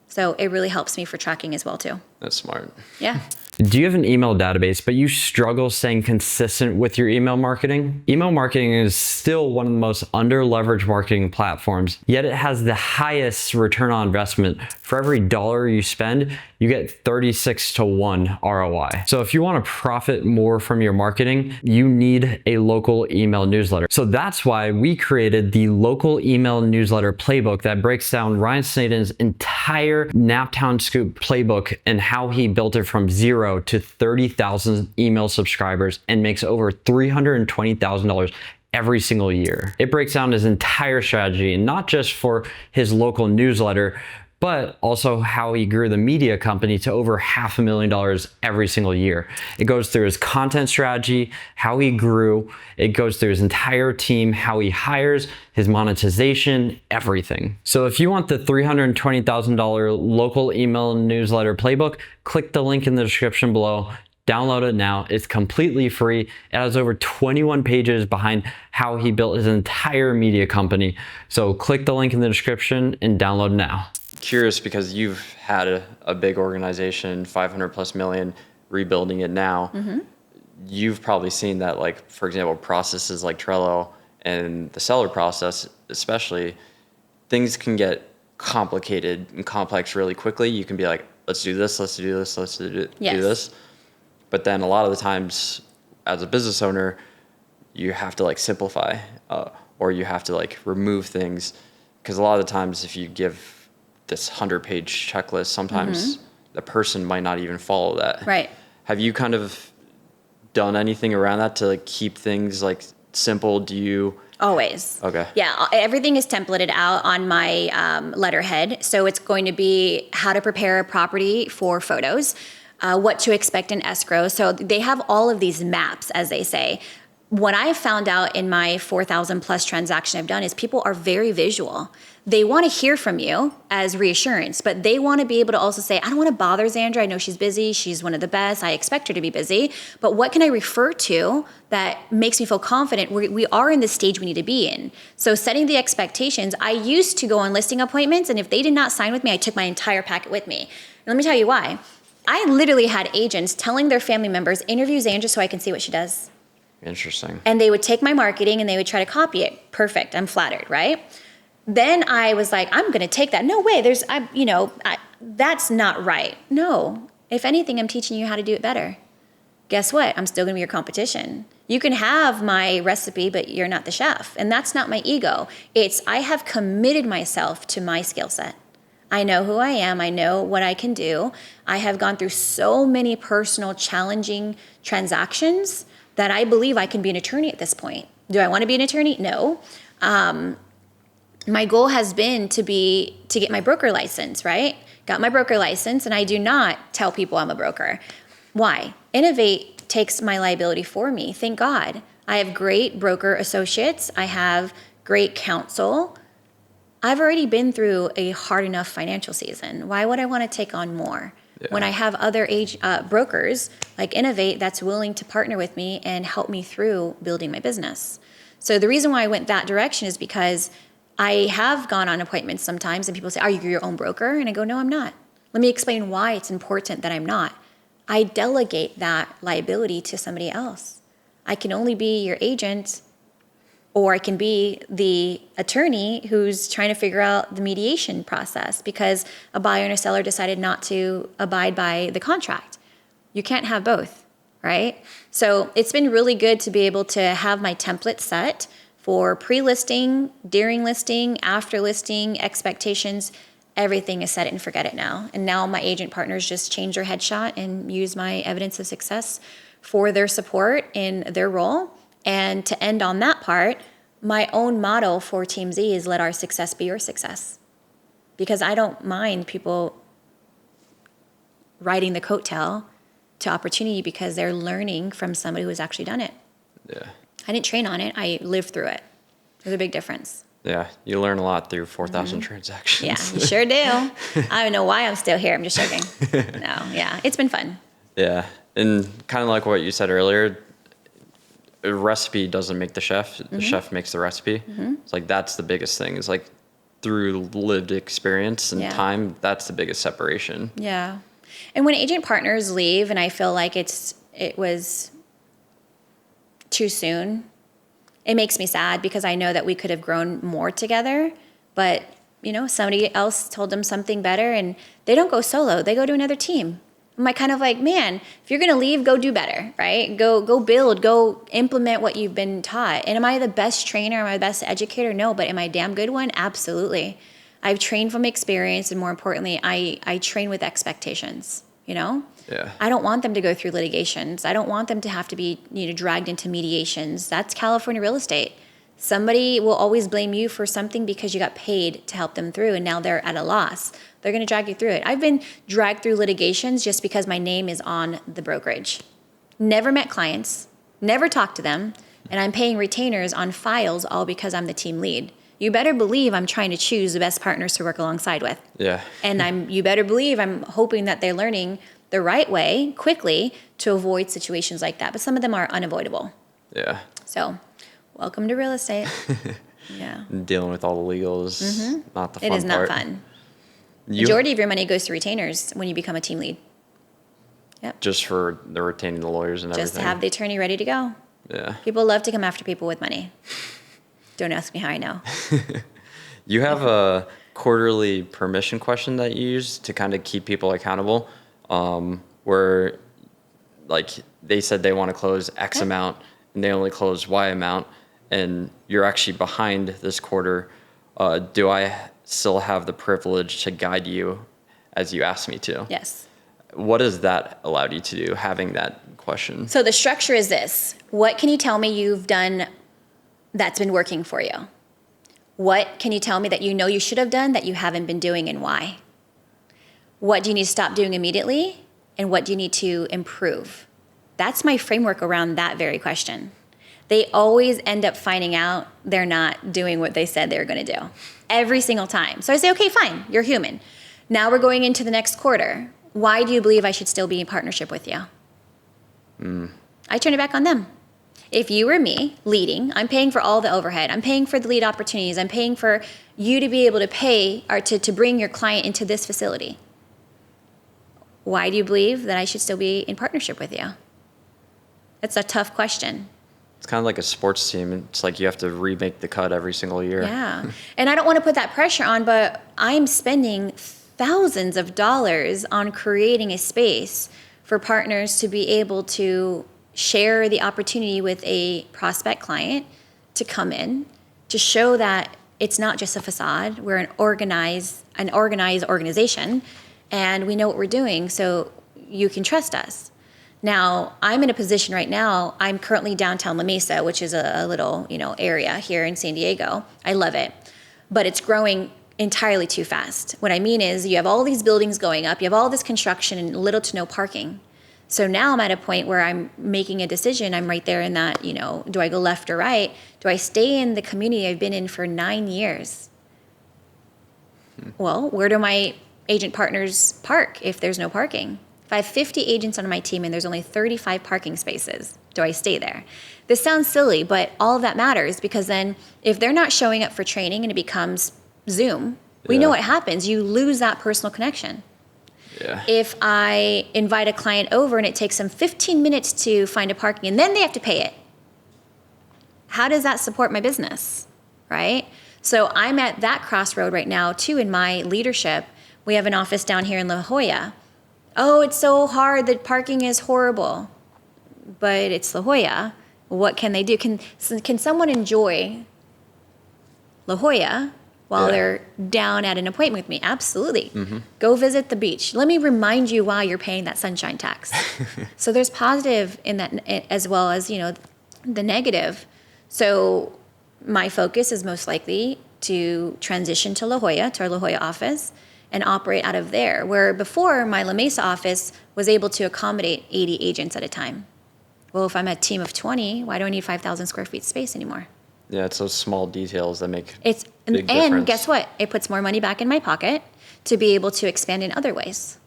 B: So it really helps me for tracking as well, too.
A: That's smart.
B: Yeah.
C: Do you have an email database, but you struggle staying consistent with your email marketing? Email marketing is still one of the most under-leveraged marketing platforms, yet it has the highest return on investment. For every dollar you spend, you get 36 to 1 ROI. So if you want to profit more from your marketing, you need a local email newsletter. So that's why we created the local email newsletter playbook that breaks down Ryan Snaden's entire Naptown Scoop playbook and how he built it from 0 to 30,000 email subscribers and makes over $320,000 every single year. It breaks down his entire strategy, and not just for his local newsletter, but also how he grew the media company to over $500,000 every single year. It goes through his content strategy, how he grew. It goes through his entire team, how he hires, his monetization, everything. So if you want the $320,000 local email newsletter playbook, click the link in the description below. Download it now. It's completely free. It has over 21 pages behind how he built his entire media company. So click the link in the description and download now.
A: Curious, because you've had a big organization, 500 plus million, rebuilding it now. You've probably seen that, like, for example, processes like Trello and the seller process, especially, things can get complicated and complex really quickly. You can be like, let's do this, let's do this, let's do this. But then a lot of the times as a business owner, you have to like simplify or you have to like remove things. Because a lot of the times if you give this 100-page checklist, sometimes the person might not even follow that.
B: Right.
A: Have you kind of done anything around that to like keep things like simple? Do you?
B: Always.
A: Okay.
B: Yeah, everything is templated out on my letterhead. So it's going to be how to prepare a property for photos, what to expect in escrow. So they have all of these maps, as they say. What I found out in my 4,000 plus transaction I've done is people are very visual. They want to hear from you as reassurance, but they want to be able to also say, I don't want to bother Zandra. I know she's busy. She's one of the best. I expect her to be busy. But what can I refer to that makes me feel confident we are in the stage we need to be in? So setting the expectations, I used to go on listing appointments, and if they did not sign with me, I took my entire packet with me. And let me tell you why. I literally had agents telling their family members, interview Zandra so I can see what she does.
A: Interesting.
B: And they would take my marketing and they would try to copy it. Perfect. I'm flattered, right? Then I was like, I'm going to take that. No way. That's not right. No. If anything, I'm teaching you how to do it better. Guess what? I'm still going to be your competition. You can have my recipe, but you're not the chef. And that's not my ego. It's I have committed myself to my skill set. I know who I am. I know what I can do. I have gone through so many personal, challenging transactions that I believe I can be an attorney at this point. Do I want to be an attorney? No. My goal has been to get my broker license, right? Got my broker license, and I do not tell people I'm a broker. Why? Innovate takes my liability for me. Thank God. I have great broker associates. I have great counsel. I've already been through a hard enough financial season. Why would I want to take on more? Yeah. When I have other brokers like Innovate that's willing to partner with me and help me through building my business. So the reason why I went that direction is because I have gone on appointments sometimes and people say, are you your own broker? And I go, no, I'm not. Let me explain why it's important that I'm not. I delegate that liability to somebody else. I can only be your agent, or I can be the attorney who's trying to figure out the mediation process because a buyer and a seller decided not to abide by the contract. You can't have both, right? So it's been really good to be able to have my template set for pre-listing, during listing, after listing, expectations. Everything is set it and forget it now. And now my agent partners just change their headshot and use my evidence of success for their support in their role. And to end on that part, my own motto for Team Z is let our success be your success. Because I don't mind people riding the coattail to opportunity because they're learning from somebody who has actually done it.
A: Yeah.
B: I didn't train on it. I lived through it. There's a big difference.
A: Yeah, you learn a lot through 4,000 transactions.
B: Yeah, you sure do. I don't know why I'm still here. I'm just joking. No, yeah, it's been fun.
A: Yeah, and kind of like what you said earlier, a recipe doesn't make the chef. The chef makes the recipe. It's like that's the biggest thing. It's like through lived experience and time, that's the biggest separation.
B: Yeah. And when agent partners leave and I feel like it was too soon, it makes me sad because I know that we could have grown more together, but somebody else told them something better and they don't go solo, they go to another team. I'm kind of like, man, if you're going to leave, go do better, right? Go build, go implement what you've been taught. And am I the best trainer? Am I the best educator? No, but am I a damn good one? Absolutely. I've trained from experience, and more importantly, I train with expectations,
A: Yeah.
B: I don't want them to go through litigations. I don't want them to have to be, dragged into mediations. That's California real estate. Somebody will always blame you for something because you got paid to help them through, and now they're at a loss. They're going to drag you through it. I've been dragged through litigations just because my name is on the brokerage. Never met clients, never talked to them, and I'm paying retainers on files all because I'm the team lead. You better believe I'm trying to choose the best partners to work alongside with.
A: Yeah.
B: And you better believe I'm hoping that they're learning the right way quickly to avoid situations like that. But some of them are unavoidable.
A: Yeah.
B: So, welcome to real estate. Yeah.
A: Dealing with all the legals, not the fun part.
B: It is not fun. Majority of your money goes to retainers when you become a team lead. Yep.
A: Just for the retaining the lawyers and everything.
B: Just to have the attorney ready to go.
A: Yeah.
B: People love to come after people with money. Don't ask me how I know.
A: You have a quarterly permission question that you use to kind of keep people accountable, where like they said they want to close X amount and they only close Y amount, and you're actually behind this quarter. Do I still have the privilege to guide you as you asked me to?
B: Yes.
A: What has that allowed you to do, having that question?
B: So the structure is this. What can you tell me you've done that's been working for you? What can you tell me that you should have done that you haven't been doing, and why? What do you need to stop doing immediately? And what do you need to improve? That's my framework around that very question. They always end up finding out they're not doing what they said they were going to do every single time. So I say, okay, fine, you're human. Now we're going into the next quarter. Why do you believe I should still be in partnership with you? I turn it back on them. If you were me leading, I'm paying for all the overhead. I'm paying for the lead opportunities. I'm paying for you to be able to pay or to bring your client into this facility. Why do you believe that I should still be in partnership with you? That's a tough question.
A: It's kind of like a sports team. It's like you have to remake the cut every single year.
B: Yeah. And I don't want to put that pressure on, but I'm spending thousands of dollars on creating a space for partners to be able to share the opportunity with a prospect client to come in, to show that it's not just a facade. We're an organized organization, and we know what we're doing, so you can trust us. Now, I'm in a position right now, I'm currently downtown La Mesa, which is a little, area here in San Diego. I love it, but it's growing entirely too fast. What I mean is you have all these buildings going up, you have all this construction and little to no parking. So now I'm at a point where I'm making a decision. I'm right there in that, do I go left or right? Do I stay in the community I've been in for 9 years? Well, where do my agent partners park if there's no parking? If I have 50 agents on my team and there's only 35 parking spaces, do I stay there? This sounds silly, but all of that matters, because then if they're not showing up for training and it becomes Zoom, we know what happens. You lose that personal connection.
A: Yeah.
B: If I invite a client over and it takes them 15 minutes to find a parking and then they have to pay it, how does that support my business, right? So I'm at that crossroad right now too in my leadership. We have an office down here in La Jolla. Oh, it's so hard. The parking is horrible. But it's La Jolla. What can they do? Can someone enjoy La Jolla while they're down at an appointment with me? Absolutely. Mm-hmm. Go visit the beach. Let me remind you why you're paying that sunshine tax. So there's positive in that as well as, the negative. So my focus is most likely to transition to La Jolla, to our La Jolla office, and operate out of there, where before my La Mesa office was able to accommodate 80 agents at a time. Well, if I'm a team of 20, why do I need 5,000 square feet space anymore?
A: Yeah, it's those small details that make big
B: and
A: difference.
B: Guess what? It puts more money back in my pocket to be able to expand in other ways.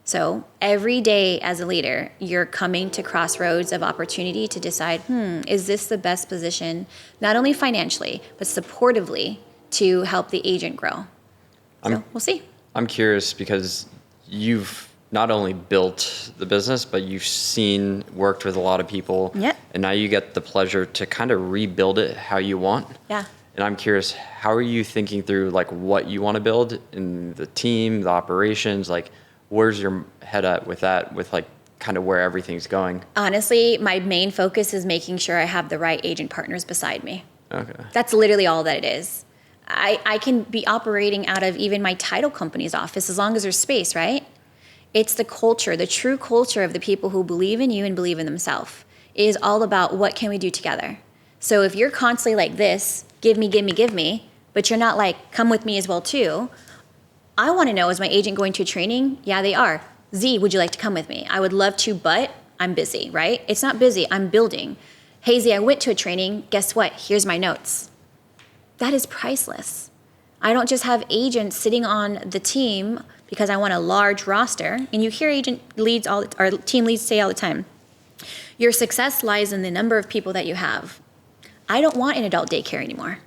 B: So every day as a leader, you're coming to crossroads of opportunity to decide, is this the best position, not only financially, but supportively to help the agent grow? So we'll see.
A: I'm curious because you've not only built the business, but you've worked with a lot of people.
B: Yep.
A: And now you get the pleasure to kind of rebuild it how you want.
B: Yeah.
A: And I'm curious, how are you thinking through like what you want to build in the team, the operations? Like, where's your head at with that, with like kind of where everything's going?
B: Honestly, my main focus is making sure I have the right agent partners beside me.
A: Okay.
B: That's literally all that it is. I can be operating out of even my title company's office as long as there's space, right? It's the culture, the true culture of the people who believe in you and believe in themselves. It is all about what can we do together. So if you're constantly like this, give me, but you're not like, come with me as well too. I want to know, is my agent going to a training? Yeah, they are. Z, would you like to come with me? I would love to, but I'm busy, right? It's not busy, I'm building. Hey Z, I went to a training, guess what? Here's my notes. That is priceless. I don't just have agents sitting on the team because I want a large roster. And you hear agent leads or team leads say all the time, your success lies in the number of people that you have. I don't want an adult daycare anymore.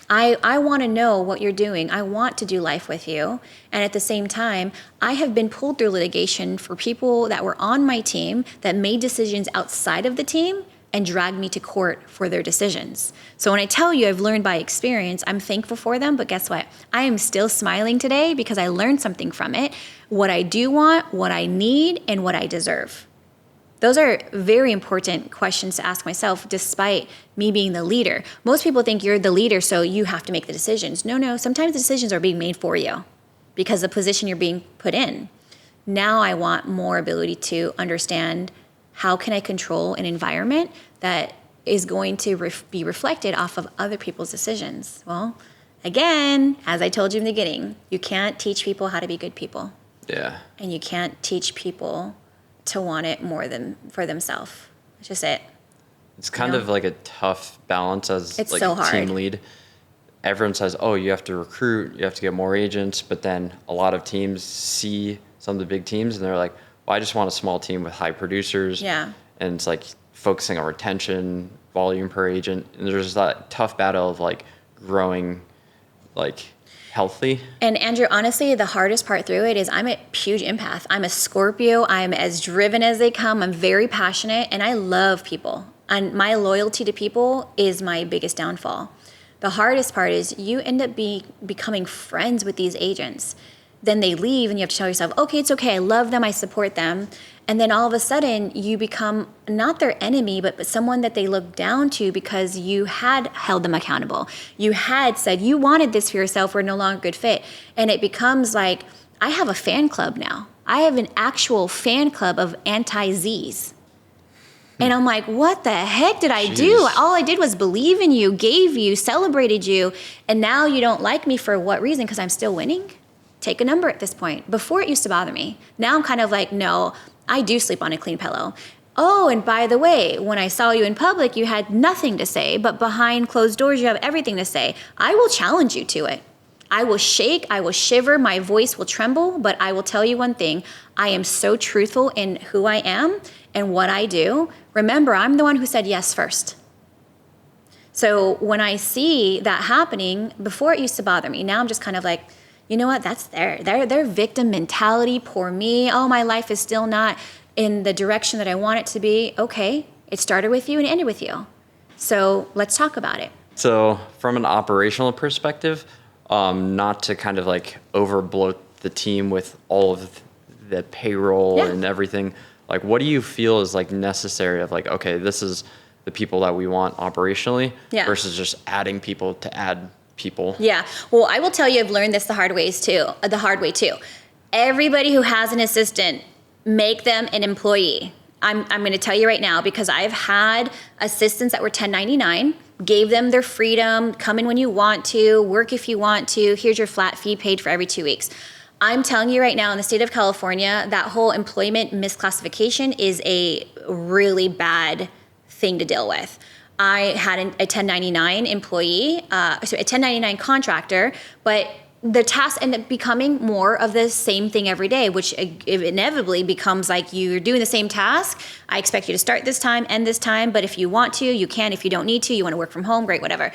B: I want to know what you're doing. I want to do life with you. And at the same time, I have been pulled through litigation for people that were on my team that made decisions outside of the team and dragged me to court for their decisions. So when I tell you I've learned by experience, I'm thankful for them, but guess what? I am still smiling today because I learned something from it, what I do want, what I need, and what I deserve. Those are very important questions to ask myself, despite me being the leader. Most people think you're the leader, so you have to make the decisions. No, sometimes the decisions are being made for you because the position you're being put in. Now I want more ability to understand how can I control an environment that is going to be reflected off of other people's decisions. Well, again, as I told you in the beginning, you can't teach people how to be good people.
A: Yeah.
B: And you can't teach people to want it more than for themselves. That's just it.
A: It's kind of like a tough balance as
B: It's
A: like
B: so
A: a
B: hard.
A: team lead. Everyone says, oh, you have to recruit, you have to get more agents, but then a lot of teams see some of the big teams and they're like, well, I just want a small team with high producers.
B: Yeah.
A: And it's like focusing on retention, volume per agent. And there's that tough battle of like growing like healthy.
B: And Andrew, honestly, the hardest part through it is I'm a huge empath. I'm a Scorpio. I'm as driven as they come. I'm very passionate and I love people. And my loyalty to people is my biggest downfall. The hardest part is you end up becoming friends with these agents. Then they leave and you have to tell yourself, okay, it's okay. I love them. I support them. And then all of a sudden you become not their enemy, but someone that they look down to because you had held them accountable. You had said you wanted this for yourself. We're no longer a good fit. And it becomes like, I have a fan club now. I have an actual fan club of anti-Zs. And I'm like, what the heck did I do? All I did was believe in you, gave you, celebrated you. And now you don't like me for what reason? Because I'm still winning? Take a number at this point. Before it used to bother me. Now I'm kind of like, no, I do sleep on a clean pillow. Oh, and by the way, when I saw you in public, you had nothing to say, but behind closed doors, you have everything to say. I will challenge you to it. I will shake, I will shiver, my voice will tremble, but I will tell you one thing. I am so truthful in who I am and what I do. Remember, I'm the one who said yes first. So when I see that happening, before it used to bother me, now I'm just kind of like, you know what, that's their victim mentality, poor me. Oh, my life is still not in the direction that I want it to be. Okay, it started with you and ended with you. So let's talk about it.
A: So from an operational perspective, not to kind of like overbloat the team with all of the payroll and everything, like what do you feel is like necessary of like, okay, this is the people that we want operationally versus just adding people to add people?
B: Yeah. Well, I will tell you, I've learned this the hard way too. Everybody who has an assistant, make them an employee. I'm going to tell you right now because I've had assistants that were 1099, gave them their freedom, come in when you want to, work if you want to, here's your flat fee paid for every 2 weeks. I'm telling you right now in the state of California, that whole employment misclassification is a really bad thing to deal with. I had a 1099 employee, a 1099 contractor, but the tasks end up becoming more of the same thing every day, which inevitably becomes like you're doing the same task. I expect you to start this time, end this time, but if you want to, you can. If you don't need to, you want to work from home, great, whatever.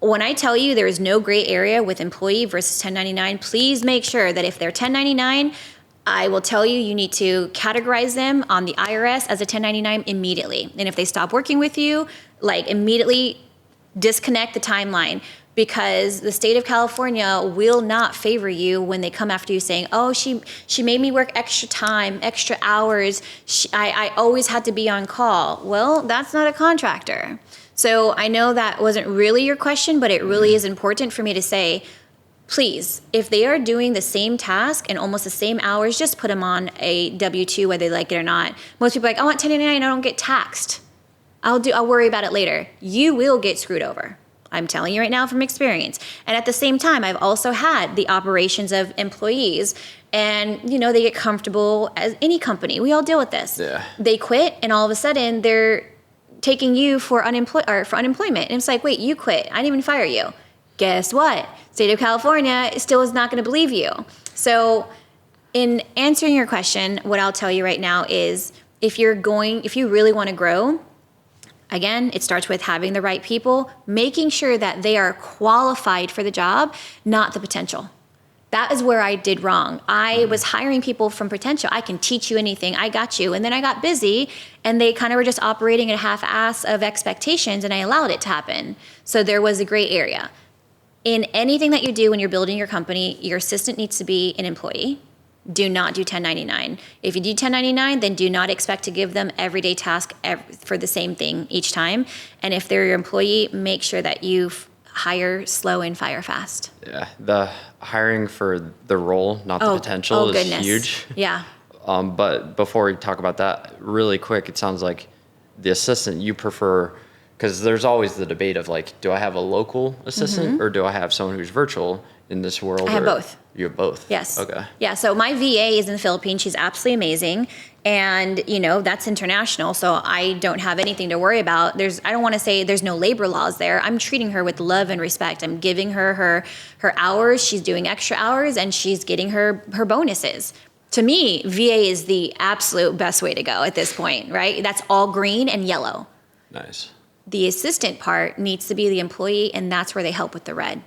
B: When I tell you there is no gray area with employee versus 1099, please make sure that if they're 1099, I will tell you, you need to categorize them on the IRS as a 1099 immediately. And if they stop working with you, like immediately disconnect the timeline, because the state of California will not favor you when they come after you saying, oh, she made me work extra time, extra hours. I always had to be on call. Well, that's not a contractor. So I know that wasn't really your question, but it really is important for me to say, please, if they are doing the same task and almost the same hours, just put them on a W-2, whether they like it or not. Most people are like, I want 1099, I don't get taxed. I'll worry about it later. You will get screwed over. I'm telling you right now from experience. And at the same time, I've also had the operations of employees, and they get comfortable, as any company. We all deal with this.
A: Yeah.
B: They quit, and all of a sudden they're taking you for unemployment. And it's like, wait, you quit. I didn't even fire you. Guess what? State of California still is not going to believe you. So in answering your question, what I'll tell you right now is if you really want to grow, again, it starts with having the right people, making sure that they are qualified for the job, not the potential. That is where I did wrong. I was hiring people from potential. I can teach you anything. I got you. And then I got busy, and they kind of were just operating at a half-ass of expectations, and I allowed it to happen. So there was a gray area. In anything that you do when you're building your company, your assistant needs to be an employee. Do not do 1099. If you do 1099, then do not expect to give them everyday task for the same thing each time. And if they're your employee, make sure that you hire slow and fire fast.
A: Yeah, the hiring for the role, not the potential, is huge.
B: Yeah.
A: But before we talk about that, really quick, it sounds like the assistant you prefer, because there's always the debate of like, do I have a local assistant or do I have someone who's virtual in this world?
B: I have both.
A: You have both?
B: Yes.
A: Okay.
B: Yeah, so my VA is in the Philippines. She's absolutely amazing. And, that's international, so I don't have anything to worry about. I don't want to say there's no labor laws there. I'm treating her with love and respect. I'm giving her hours. She's doing extra hours, and she's getting her bonuses. To me, VA is the absolute best way to go at this point, right? That's all green and yellow.
A: Nice.
B: The assistant part needs to be the employee, and that's where they help with the red.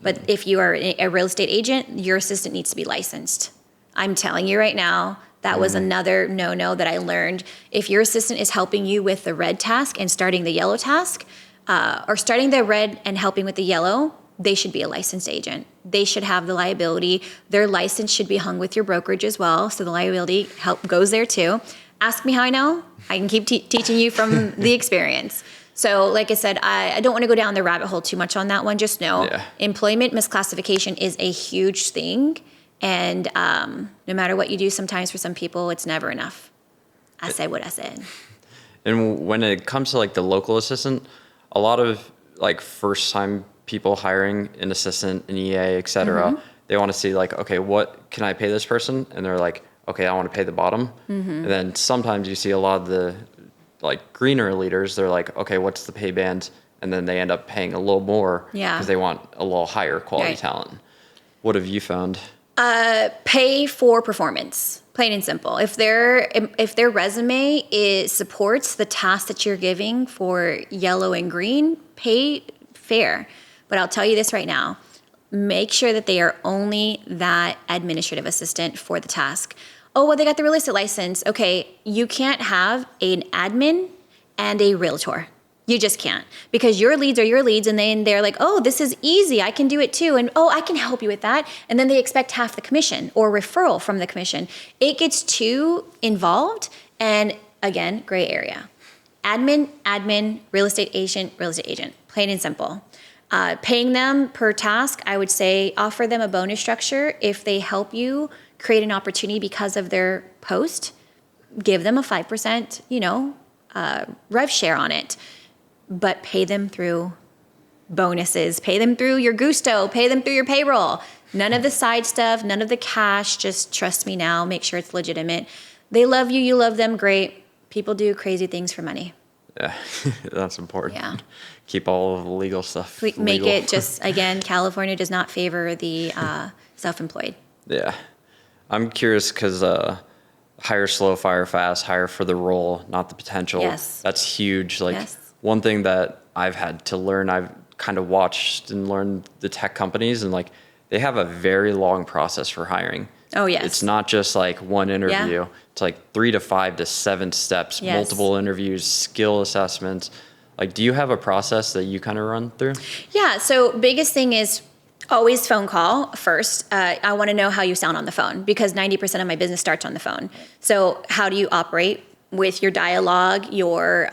B: But if you are a real estate agent, your assistant needs to be licensed. I'm telling you right now, that was another no-no that I learned. If your assistant is helping you with the red task and starting the yellow task, or starting the red and helping with the yellow, they should be a licensed agent. They should have the liability. Their license should be hung with your brokerage as well, so the liability goes there too. Ask me how I know. I can keep teaching you from the experience. So like I said, I don't want to go down the rabbit hole too much on that one. Just know employment misclassification is a huge thing. And no matter what you do, sometimes for some people, it's never enough. I said what I said.
A: And when it comes to like the local assistant, a lot of like first time people hiring an assistant, an EA, et cetera, they want to see like, okay, what can I pay this person? And they're like, okay, I want to pay the bottom. And then sometimes you see a lot of the like greener leaders, they're like, okay, what's the pay band? And then they end up paying a little more because they want a little higher quality talent. What have you found?
B: Pay for performance, plain and simple. If their resume supports the task that you're giving for yellow and green, pay fair. But I'll tell you this right now, make sure that they are only that administrative assistant for the task. Oh, well, they got the real estate license. Okay, you can't have an admin and a realtor. You just can't, because your leads are your leads, and then they're like, oh, this is easy, I can do it too, and oh, I can help you with that. And then they expect half the commission or referral from the commission. It gets too involved, and again, gray area. Admin, real estate agent, plain and simple. Paying them per task, I would say offer them a bonus structure if they help you create an opportunity because of their post. Give them a 5%, rev share on it, but pay them through bonuses, pay them through your gusto, pay them through your payroll. None of the side stuff, none of the cash, just trust me now, make sure it's legitimate. They love you, you love them, great. People do crazy things for money.
A: Yeah, that's important.
B: Yeah.
A: Keep all of the legal stuff
B: Make
A: legal.
B: it just, again, California does not favor the self-employed.
A: Yeah. I'm curious because hire slow, fire fast, hire for the role, not the potential.
B: Yes.
A: That's huge. Like one thing that I've had to learn, I've kind of watched and learned the tech companies, and like they have a very long process for hiring.
B: Oh, yes.
A: It's not just like one interview.
B: Yeah.
A: It's like 3 to 5 to 7 steps,
B: Yes.
A: multiple interviews, skill assessments. Like, do you have a process that you kind of run through?
B: Yeah. So biggest thing is always phone call first. I want to know how you sound on the phone because 90% of my business starts on the phone. So how do you operate with your dialogue, your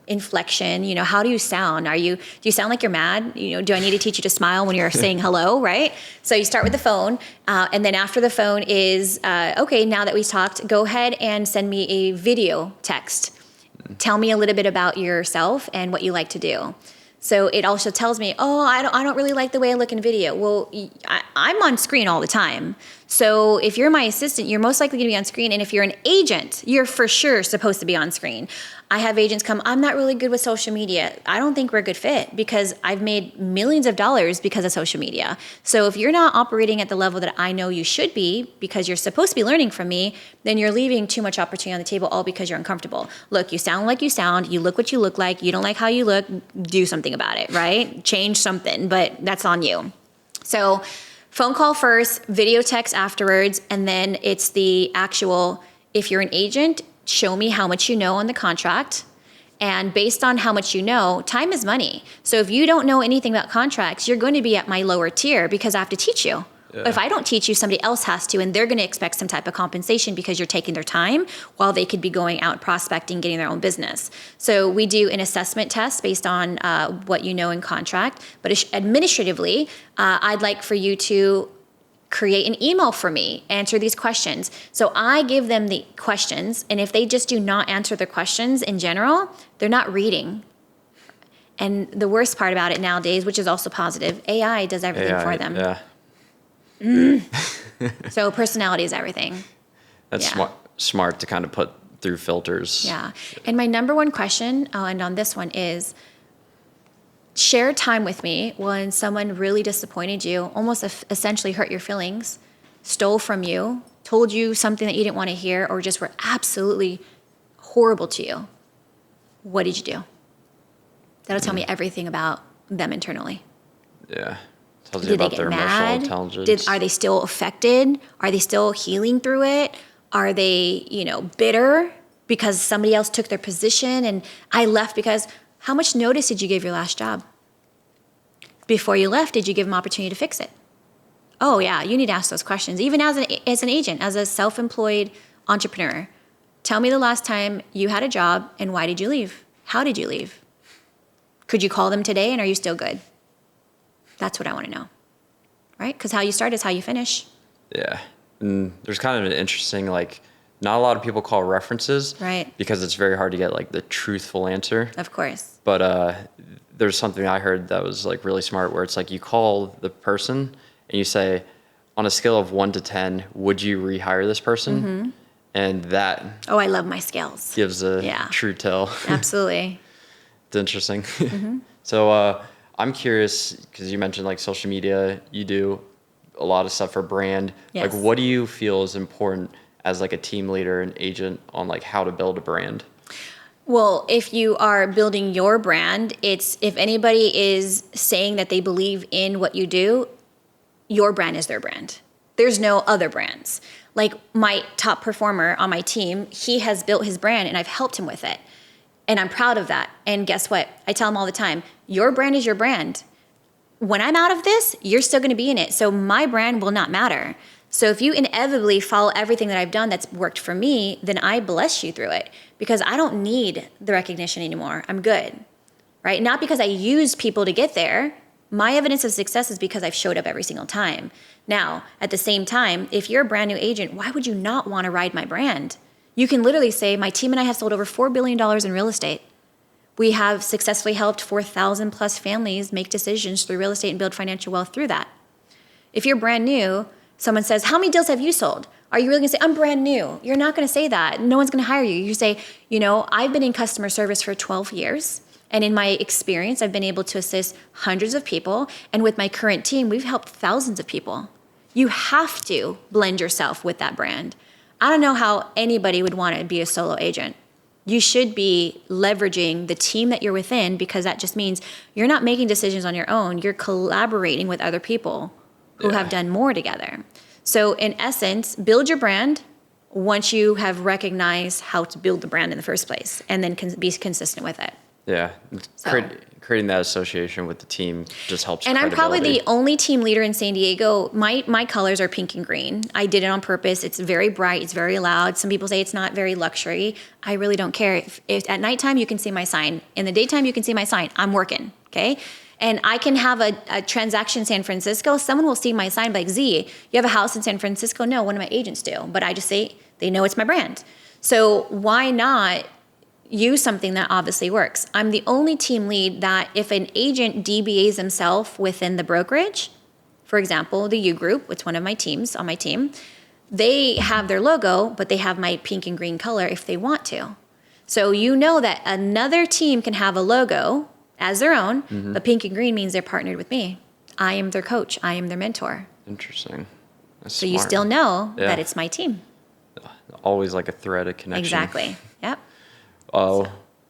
B: inflection? You know, how do you sound? Do you sound like you're mad? You know, do I need to teach you to smile when you're saying hello, right? So you start with the phone, and then after the phone is, okay, now that we talked, go ahead and send me a video text. Tell me a little bit about yourself and what you like to do. So it also tells me, oh, I don't really like the way I look in video. Well, I'm on screen all the time. So if you're my assistant, you're most likely going to be on screen. And if you're an agent, you're for sure supposed to be on screen. I have agents come, I'm not really good with social media. I don't think we're a good fit because I've made millions of dollars because of social media. So if you're not operating at the level that I know you should be because you're supposed to be learning from me, then you're leaving too much opportunity on the table all because you're uncomfortable. Look, you sound like you sound, you look what you look like, you don't like how you look, do something about it, right? Change something, but that's on you. So phone call first, video text afterwards, and then it's the actual, if you're an agent, show me how much you know on the contract. And based on how much you know, time is money. So if you don't know anything about contracts, you're going to be at my lower tier because I have to teach you. Yeah. If I don't teach you, somebody else has to, and they're going to expect some type of compensation because you're taking their time while they could be going out prospecting, getting their own business. So we do an assessment test based on what you know in contract. But administratively, I'd like for you to create an email for me, answer these questions. So I give them the questions, and if they just do not answer the questions in general, they're not reading. And the worst part about it nowadays, which is also positive, AI does everything for them.
A: Yeah.
B: So personality is everything.
A: That's smart to kind of put through filters.
B: Yeah. And my number one question, I'll end on this one, is share time with me when someone really disappointed you, almost essentially hurt your feelings, stole from you, told you something that you didn't want to hear, or just were absolutely horrible to you. What did you do? That'll tell me everything about them internally.
A: Yeah. Tells you about their emotional intelligence.
B: Are they still affected? Are they still healing through it? Are they, bitter because somebody else took their position and I left because how much notice did you give your last job? Before you left, did you give them opportunity to fix it? Oh yeah, you need to ask those questions. Even as an agent, as a self-employed entrepreneur, tell me the last time you had a job and why did you leave? How did you leave? Could you call them today and are you still good? That's what I want to know, right? Because how you start is how you finish.
A: Yeah. And there's kind of an interesting, not a lot of people call references.
B: Right.
A: Because it's very hard to get, the truthful answer.
B: Of course.
A: But there's something I heard that was, really smart where it's you call the person and you say, on a scale of 1 to 10, would you rehire this person? Mm-hmm. And that...
B: Oh, I love my scales.
A: ...gives a true tell.
B: Absolutely.
A: It's interesting. Mm-hmm. So... I'm curious because you mentioned social media, you do a lot of stuff for brand.
B: Yes.
A: What do you feel is important as a team leader and agent on how to build a brand?
B: Well, if you are building your brand, it's if anybody is saying that they believe in what you do, your brand is their brand. There's no other brands. My top performer on my team, he has built his brand and I've helped him with it. And I'm proud of that. And guess what? I tell them all the time, your brand is your brand. When I'm out of this, you're still going to be in it. So my brand will not matter. So if you inevitably follow everything that I've done that's worked for me, then I bless you through it because I don't need the recognition anymore. I'm good, right? Not because I used people to get there. My evidence of success is because I've showed up every single time. Now, at the same time, if you're a brand new agent, why would you not want to ride my brand? You can literally say, my team and I have sold over $4 billion in real estate. We have successfully helped 4,000 plus families make decisions through real estate and build financial wealth through that. If you're brand new, someone says, how many deals have you sold? Are you really gonna say, I'm brand new? You're not gonna say that. No one's gonna hire you. You say, I've been in customer service for 12 years. And in my experience, I've been able to assist hundreds of people. And with my current team, we've helped thousands of people. You have to blend yourself with that brand. I don't know how anybody would want to be a solo agent. You should be leveraging the team that you're within because that just means you're not making decisions on your own. You're collaborating with other people who have done more together. So in essence, build your brand once you have recognized how to build the brand in the first place, and then be consistent with it.
A: Yeah.
B: So.
A: Creating that association with the team just helps.
B: And I'm probably
A: credibility.
B: the only team leader in San Diego. My colors are pink and green. I did it on purpose. It's very bright. It's very loud. Some people say it's not very luxury. I really don't care. If at nighttime you can see my sign. In the daytime you can see my sign. I'm working, okay? And I can have a transaction in San Francisco. Someone will see my sign like, Z, you have a house in San Francisco? No, one of my agents do. But I just say, they know it's my brand. So why not use something that obviously works? I'm the only team lead that if an agent DBAs himself within the brokerage, for example, the U Group, it's one of my teams on my team, they have their logo, but they have my pink and green color if they want to. So you know that another team can have a logo as their own, but pink and green means they're partnered with me. I am their coach. I am their mentor.
A: Interesting. That's
B: So you
A: smart.
B: still know
A: Yeah.
B: that it's my team.
A: Always like a thread of connection.
B: Exactly. Yep.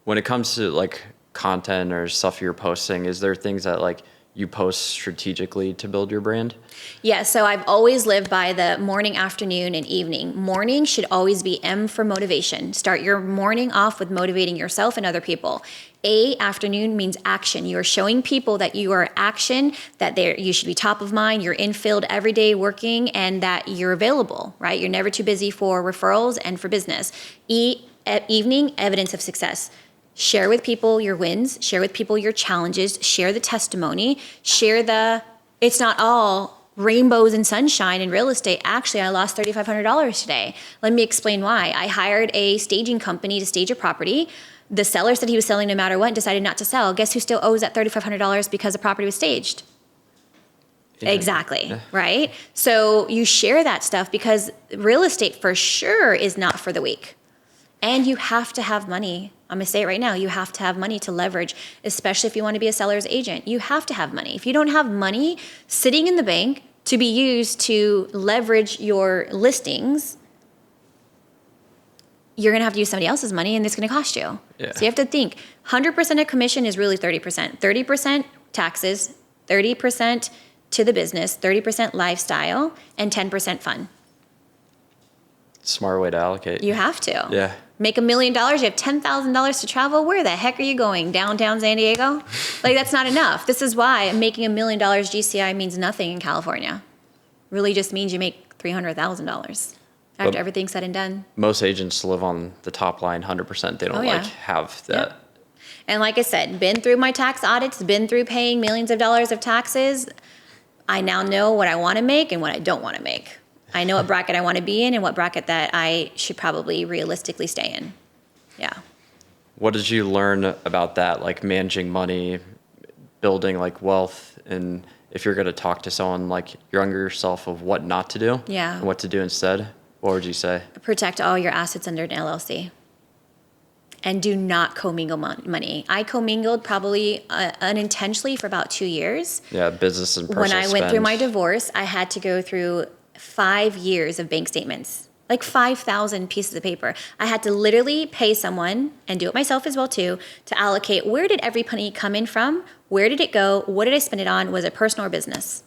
A: When it comes to like content or stuff you're posting, is there things that like you post strategically to build your brand?
B: Yeah, so I've always lived by the morning, afternoon, and evening. Morning should always be M for motivation. Start your morning off with motivating yourself and other people. A, afternoon, means action. You are showing people that you are action, that you should be top of mind, you're in field every day working, and that you're available, right? You're never too busy for referrals and for business. E, evening, evidence of success. Share with people your wins, share with people your challenges, share the testimony, it's not all rainbows and sunshine in real estate. Actually, I lost $3,500 today. Let me explain why. I hired a staging company to stage a property. The seller said he was selling no matter what and decided not to sell. Guess who still owes that $3,500 because the property was staged? Exactly,
A: Yeah.
B: right? So you share that stuff because real estate for sure is not for the weak. And you have to have money. I'm gonna say it right now. You have to have money to leverage, especially if you want to be a seller's agent. You have to have money. If you don't have money sitting in the bank to be used to leverage your listings, you're gonna have to use somebody else's money and it's gonna cost you.
A: Yeah.
B: So you have to think 100% of commission is really 30%. 30% taxes, 30% to the business, 30% lifestyle, and 10% fun.
A: Smart way to allocate.
B: You have to.
A: Yeah.
B: Make $1 million, you have $10,000 to travel. Where the heck are you going? Downtown San Diego? Like, that's not enough. This is why making $1 million GCI means nothing in California. Really just means you make $300,000 after everything's said and done.
A: Most agents live on the top line 100%. They don't
B: yeah.
A: like have that.
B: Yep. And like I said, been through my tax audits, been through paying millions of dollars of taxes. I now know what I want to make and what I don't want to make. I know what bracket I want to be in and what bracket that I should probably realistically stay in. Yeah.
A: What did you learn about that, like managing money, building like wealth, and if you're going to talk to someone like your younger self of what not to do
B: Yeah.
A: and what to do instead, what would you say?
B: Protect all your assets under an LLC. And do not commingle money. I commingled probably unintentionally for about 2 years.
A: Yeah, business and personal
B: When I went through
A: spend.
B: my divorce, I had to go through 5 years of bank statements, like 5,000 pieces of paper. I had to literally pay someone, and do it myself as well too, to allocate where did every penny come in from, where did it go, what did I spend it on, was it personal or business?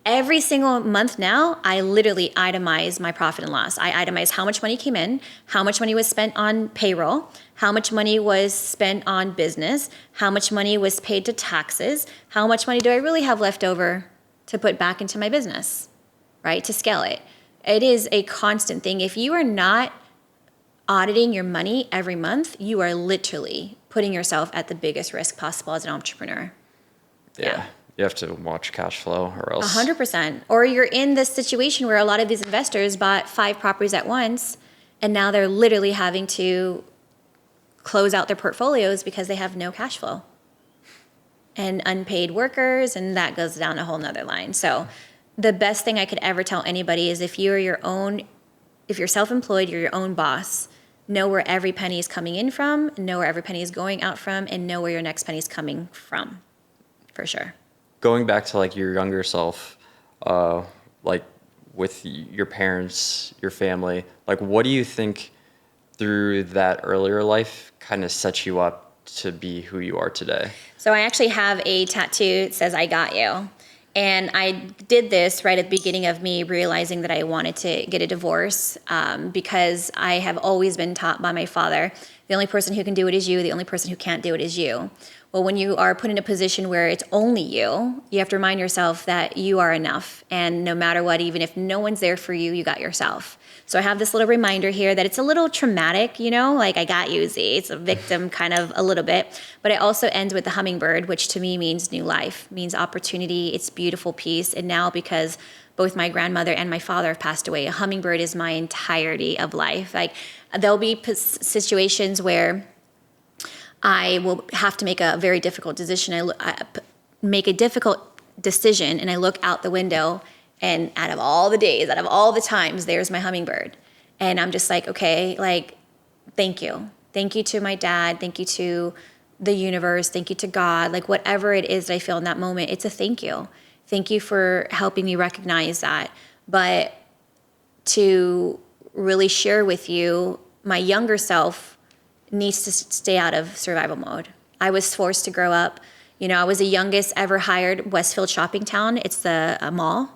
B: Every single month now, I literally itemize my profit and loss. I itemize how much money came in, how much money was spent on payroll, how much money was spent on business, how much money was paid to taxes, how much money do I really have left over to put back into my business, right, to scale it. It is a constant thing. If you are not auditing your money every month, you are literally putting yourself at the biggest risk possible as an entrepreneur.
A: Yeah. You have to watch cash flow or else.
B: 100%. Or you're in this situation where a lot of these investors bought 5 properties at once, and now they're literally having to close out their portfolios because they have no cash flow and unpaid workers, and that goes down a whole nother line. So the best thing I could ever tell anybody is if you're self-employed, you're your own boss, know where every penny is coming in from, know where every penny is going out from, and know where your next penny is coming from, for sure.
A: Going back to like your younger self, like with your parents, your family, like what do you think through that earlier life kind of set you up to be who you are today?
B: So I actually have a tattoo that says, "I got you." And I did this right at the beginning of me realizing that I wanted to get a divorce, because I have always been taught by my father, the only person who can do it is you, the only person who can't do it is you. Well, when you are put in a position where it's only you have to remind yourself that you are enough. And no matter what, even if no one's there for you, you got yourself. So I have this little reminder here that it's a little traumatic, like I got you, Z. It's a victim kind of a little bit. But it also ends with the hummingbird, which to me means new life, means opportunity. It's beautiful peace. And now because both my grandmother and my father have passed away, a hummingbird is my entirety of life. Like there'll be situations where I will have to make a very difficult decision. I make a difficult decision and I look out the window, and out of all the days, out of all the times, there's my hummingbird. And I'm just like, okay, like, thank you. Thank you to my dad. Thank you to the universe. Thank you to God. Like whatever it is that I feel in that moment, it's a thank you. Thank you for helping me recognize that. But to really share with you, my younger self needs to stay out of survival mode. I was forced to grow up. I was the youngest ever hired Westfield Shopping Town. It's the mall.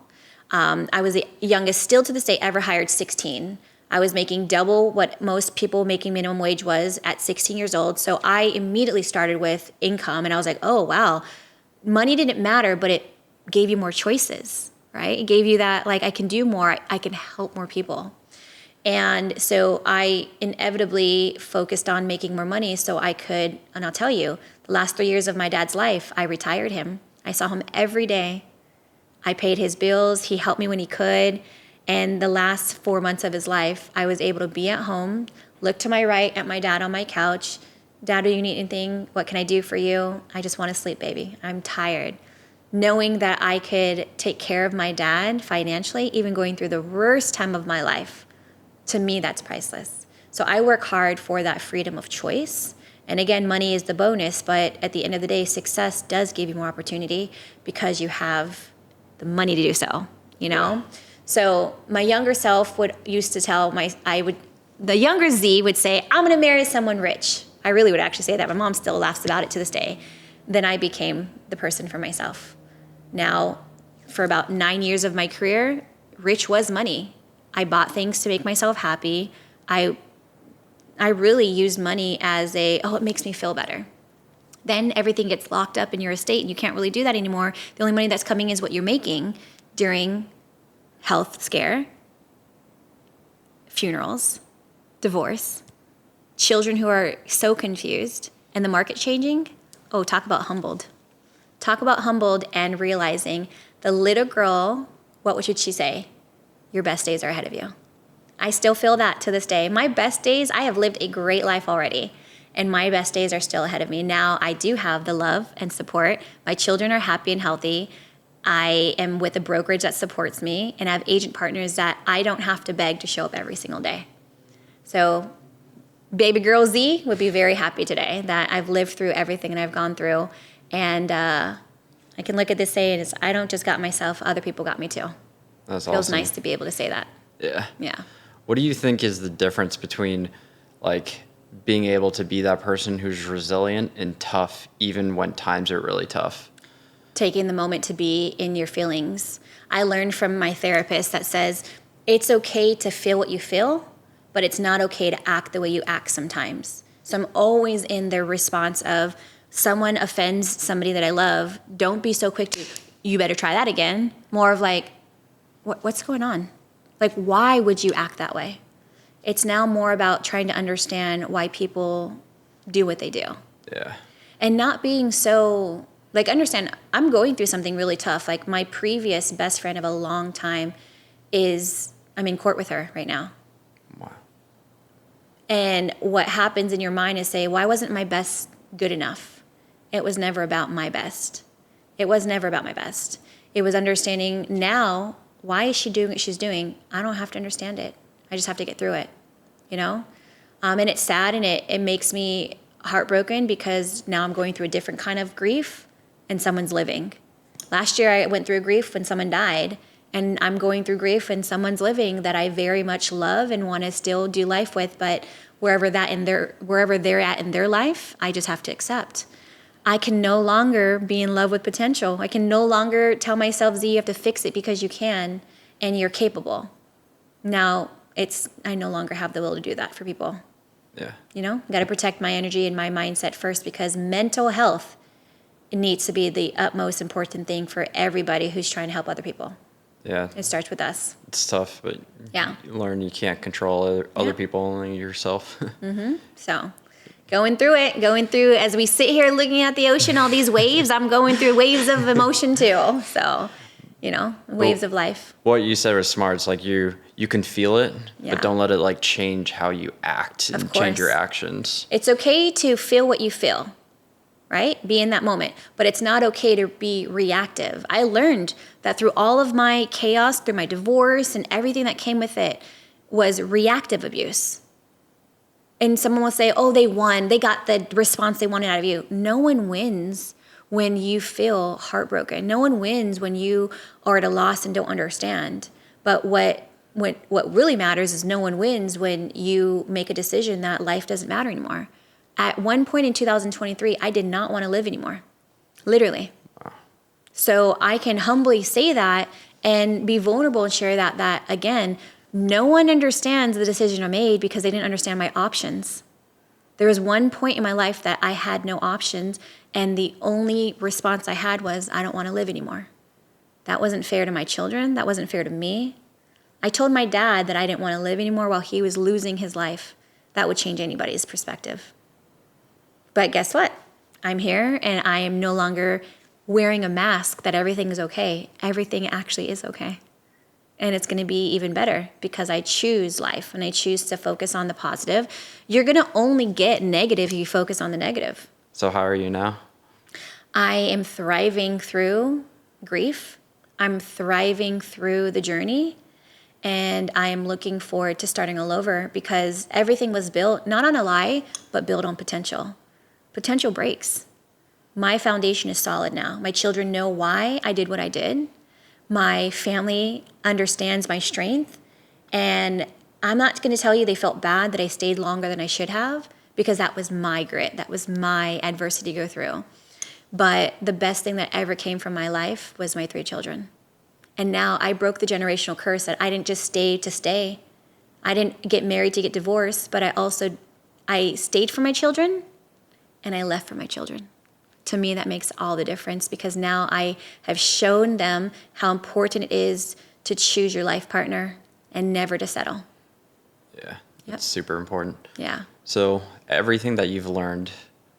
B: I was the youngest still to this day ever hired 16. I was making double what most people making minimum wage was at 16 years old. So I immediately started with income and I was like, oh, wow. Money didn't matter, but it gave you more choices, right? It gave you that, like, I can do more. I can help more people. And so I inevitably focused on making more money so I could, and I'll tell you, the last 3 years of my dad's life, I retired him. I saw him every day. I paid his bills. He helped me when he could. And the last 4 months of his life, I was able to be at home, look to my right at my dad on my couch. Dad, do you need anything? What can I do for you? I just want to sleep, baby. I'm tired. Knowing that I could take care of my dad financially, even going through the worst time of my life, to me, that's priceless. So I work hard for that freedom of choice. And again, money is the bonus, but at the end of the day, success does give you more opportunity because you have the money to do so, So my younger self used to tell the younger Z would say, I'm going to marry someone rich. I really would actually say that. My mom still laughs about it to this day. Then I became the person for myself. Now, for about 9 years of my career, rich was money. I bought things to make myself happy. I really used money as it makes me feel better. Then everything gets locked up in your estate and you can't really do that anymore. The only money that's coming is what you're making during health scare, funerals, divorce, children who are so confused, and the market changing. Oh, talk about humbled. Talk about humbled and realizing the little girl, what should she say? Your best days are ahead of you. I still feel that to this day. My best days, I have lived a great life already, and my best days are still ahead of me. Now I do have the love and support. My children are happy and healthy. I am with a brokerage that supports me, and I have agent partners that I don't have to beg to show up every single day. So baby girl Z would be very happy today that I've lived through everything and I've gone through. And I can look at this saying is I don't just got myself, other people got me too.
A: That's
B: Feels
A: awesome.
B: nice to be able to say that.
A: Yeah.
B: Yeah.
A: What do you think is the difference between like being able to be that person who's resilient and tough even when times are really tough?
B: Taking the moment to be in your feelings. I learned from my therapist that says it's okay to feel what you feel, but it's not okay to act the way you act sometimes. So I'm always in the response of someone offends somebody that I love. Don't be so quick to, you better try that again. More of like, what's going on? Like, why would you act that way? It's now more about trying to understand why people do what they do.
A: Yeah.
B: And not being so, like, understand, I'm going through something really tough. Like, my previous best friend of a long time I'm in court with her right now.
A: Wow.
B: And what happens in your mind is say, why wasn't my best good enough? It was never about my best. It was never about my best. It was understanding now, why is she doing what she's doing? I don't have to understand it. I just have to get through it, And it's sad and it makes me heartbroken because now I'm going through a different kind of grief and someone's living. Last year I went through a grief when someone died, and I'm going through grief when someone's living that I very much love and want to still do life with, but wherever they're at in their life, I just have to accept. I can no longer be in love with potential. I can no longer tell myself, Z, you have to fix it because you can and you're capable. Now, I no longer have the will to do that for people.
A: Yeah.
B: You know, got to protect my energy and my mindset first, because mental health needs to be the utmost important thing for everybody who's trying to help other people.
A: Yeah.
B: It starts with us.
A: It's tough, but
B: Yeah.
A: you learn you can't control other people, only yourself.
B: So going through as we sit here looking at the ocean, all these waves, I'm going through waves of emotion too. So, waves of life.
A: What you said was smart. It's like you can feel it,
B: Yeah.
A: but don't let it like change how you act and change your
B: course.
A: actions.
B: It's okay to feel what you feel, right? Be in that moment. But it's not okay to be reactive. I learned that through all of my chaos, through my divorce and everything that came with it, was reactive abuse. And someone will say, oh, they won. They got the response they wanted out of you. No one wins when you feel heartbroken. No one wins when you are at a loss and don't understand. But what really matters is no one wins when you make a decision that life doesn't matter anymore. At one point in 2023, I did not want to live anymore, literally.
A: Wow.
B: So I can humbly say that and be vulnerable and share that again, no one understands the decision I made because they didn't understand my options. There was one point in my life that I had no options, and the only response I had was, I don't want to live anymore. That wasn't fair to my children. That wasn't fair to me. I told my dad that I didn't want to live anymore while he was losing his life. That would change anybody's perspective. But guess what? I'm here, and I am no longer wearing a mask that everything is okay. Everything actually is okay. And it's going to be even better because I choose life and I choose to focus on the positive. You're going to only get negative if you focus on the negative.
A: So how are you now?
B: I am thriving through grief. I'm thriving through the journey. And I am looking forward to starting all over because everything was built, not on a lie, but built on potential. Potential breaks. My foundation is solid now. My children know why I did what I did. My family understands my strength. And I'm not going to tell you they felt bad that I stayed longer than I should have, because that was my grit. That was my adversity to go through. But the best thing that ever came from my life was my 3 children. And now I broke the generational curse that I didn't just stay to stay. I didn't get married to get divorced, but I stayed for my children and I left for my children. To me, that makes all the difference because now I have shown them how important it is to choose your life partner and never to settle.
A: Yeah, that's super important.
B: Yeah.
A: So everything that you've learned,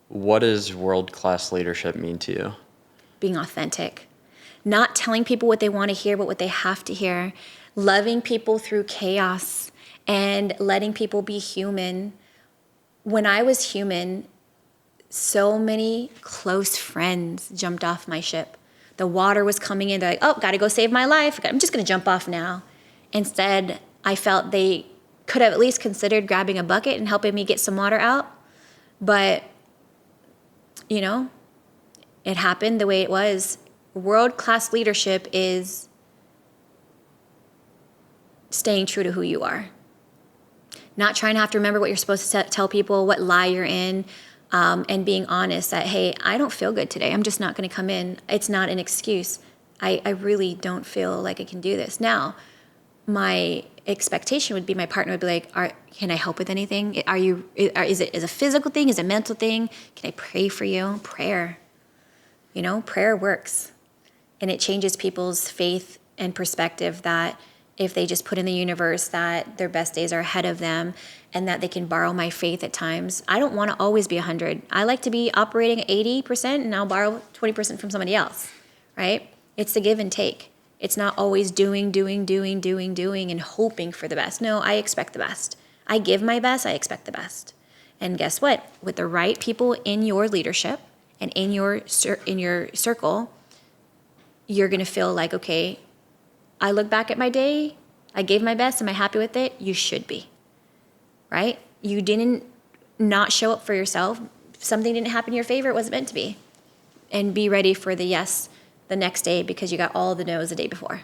A: what does world-class leadership mean to you?
B: Being authentic. Not telling people what they want to hear, but what they have to hear. Loving people through chaos and letting people be human. When I was human, so many close friends jumped off my ship. The water was coming in. They're like, oh, got to go save my life. I'm just going to jump off now. Instead, I felt they could have at least considered grabbing a bucket and helping me get some water out. But, it happened the way it was. World-class leadership is staying true to who you are. Not trying to have to remember what you're supposed to tell people, what lie you're in, and being honest that, hey, I don't feel good today. I'm just not going to come in. It's not an excuse. I really don't feel like I can do this. Now, my expectation would be my partner would be like, can I help with anything? Is it a physical thing? Is it a mental thing? Can I pray for you? Prayer. Prayer works. And it changes people's faith and perspective that if they just put in the universe that their best days are ahead of them and that they can borrow my faith at times. I don't want to always be 100. I like to be operating at 80% and I'll borrow 20% from somebody else, right? It's the give and take. It's not always doing and hoping for the best. No, I expect the best. I give my best, I expect the best. And guess what? With the right people in your leadership and in your circle, you're going to feel like, okay, I look back at my day, I gave my best, am I happy with it? You should be, right? You didn't not show up for yourself. If something didn't happen in your favor, it wasn't meant to be. And be ready for the yes the next day because you got all the no's the day before.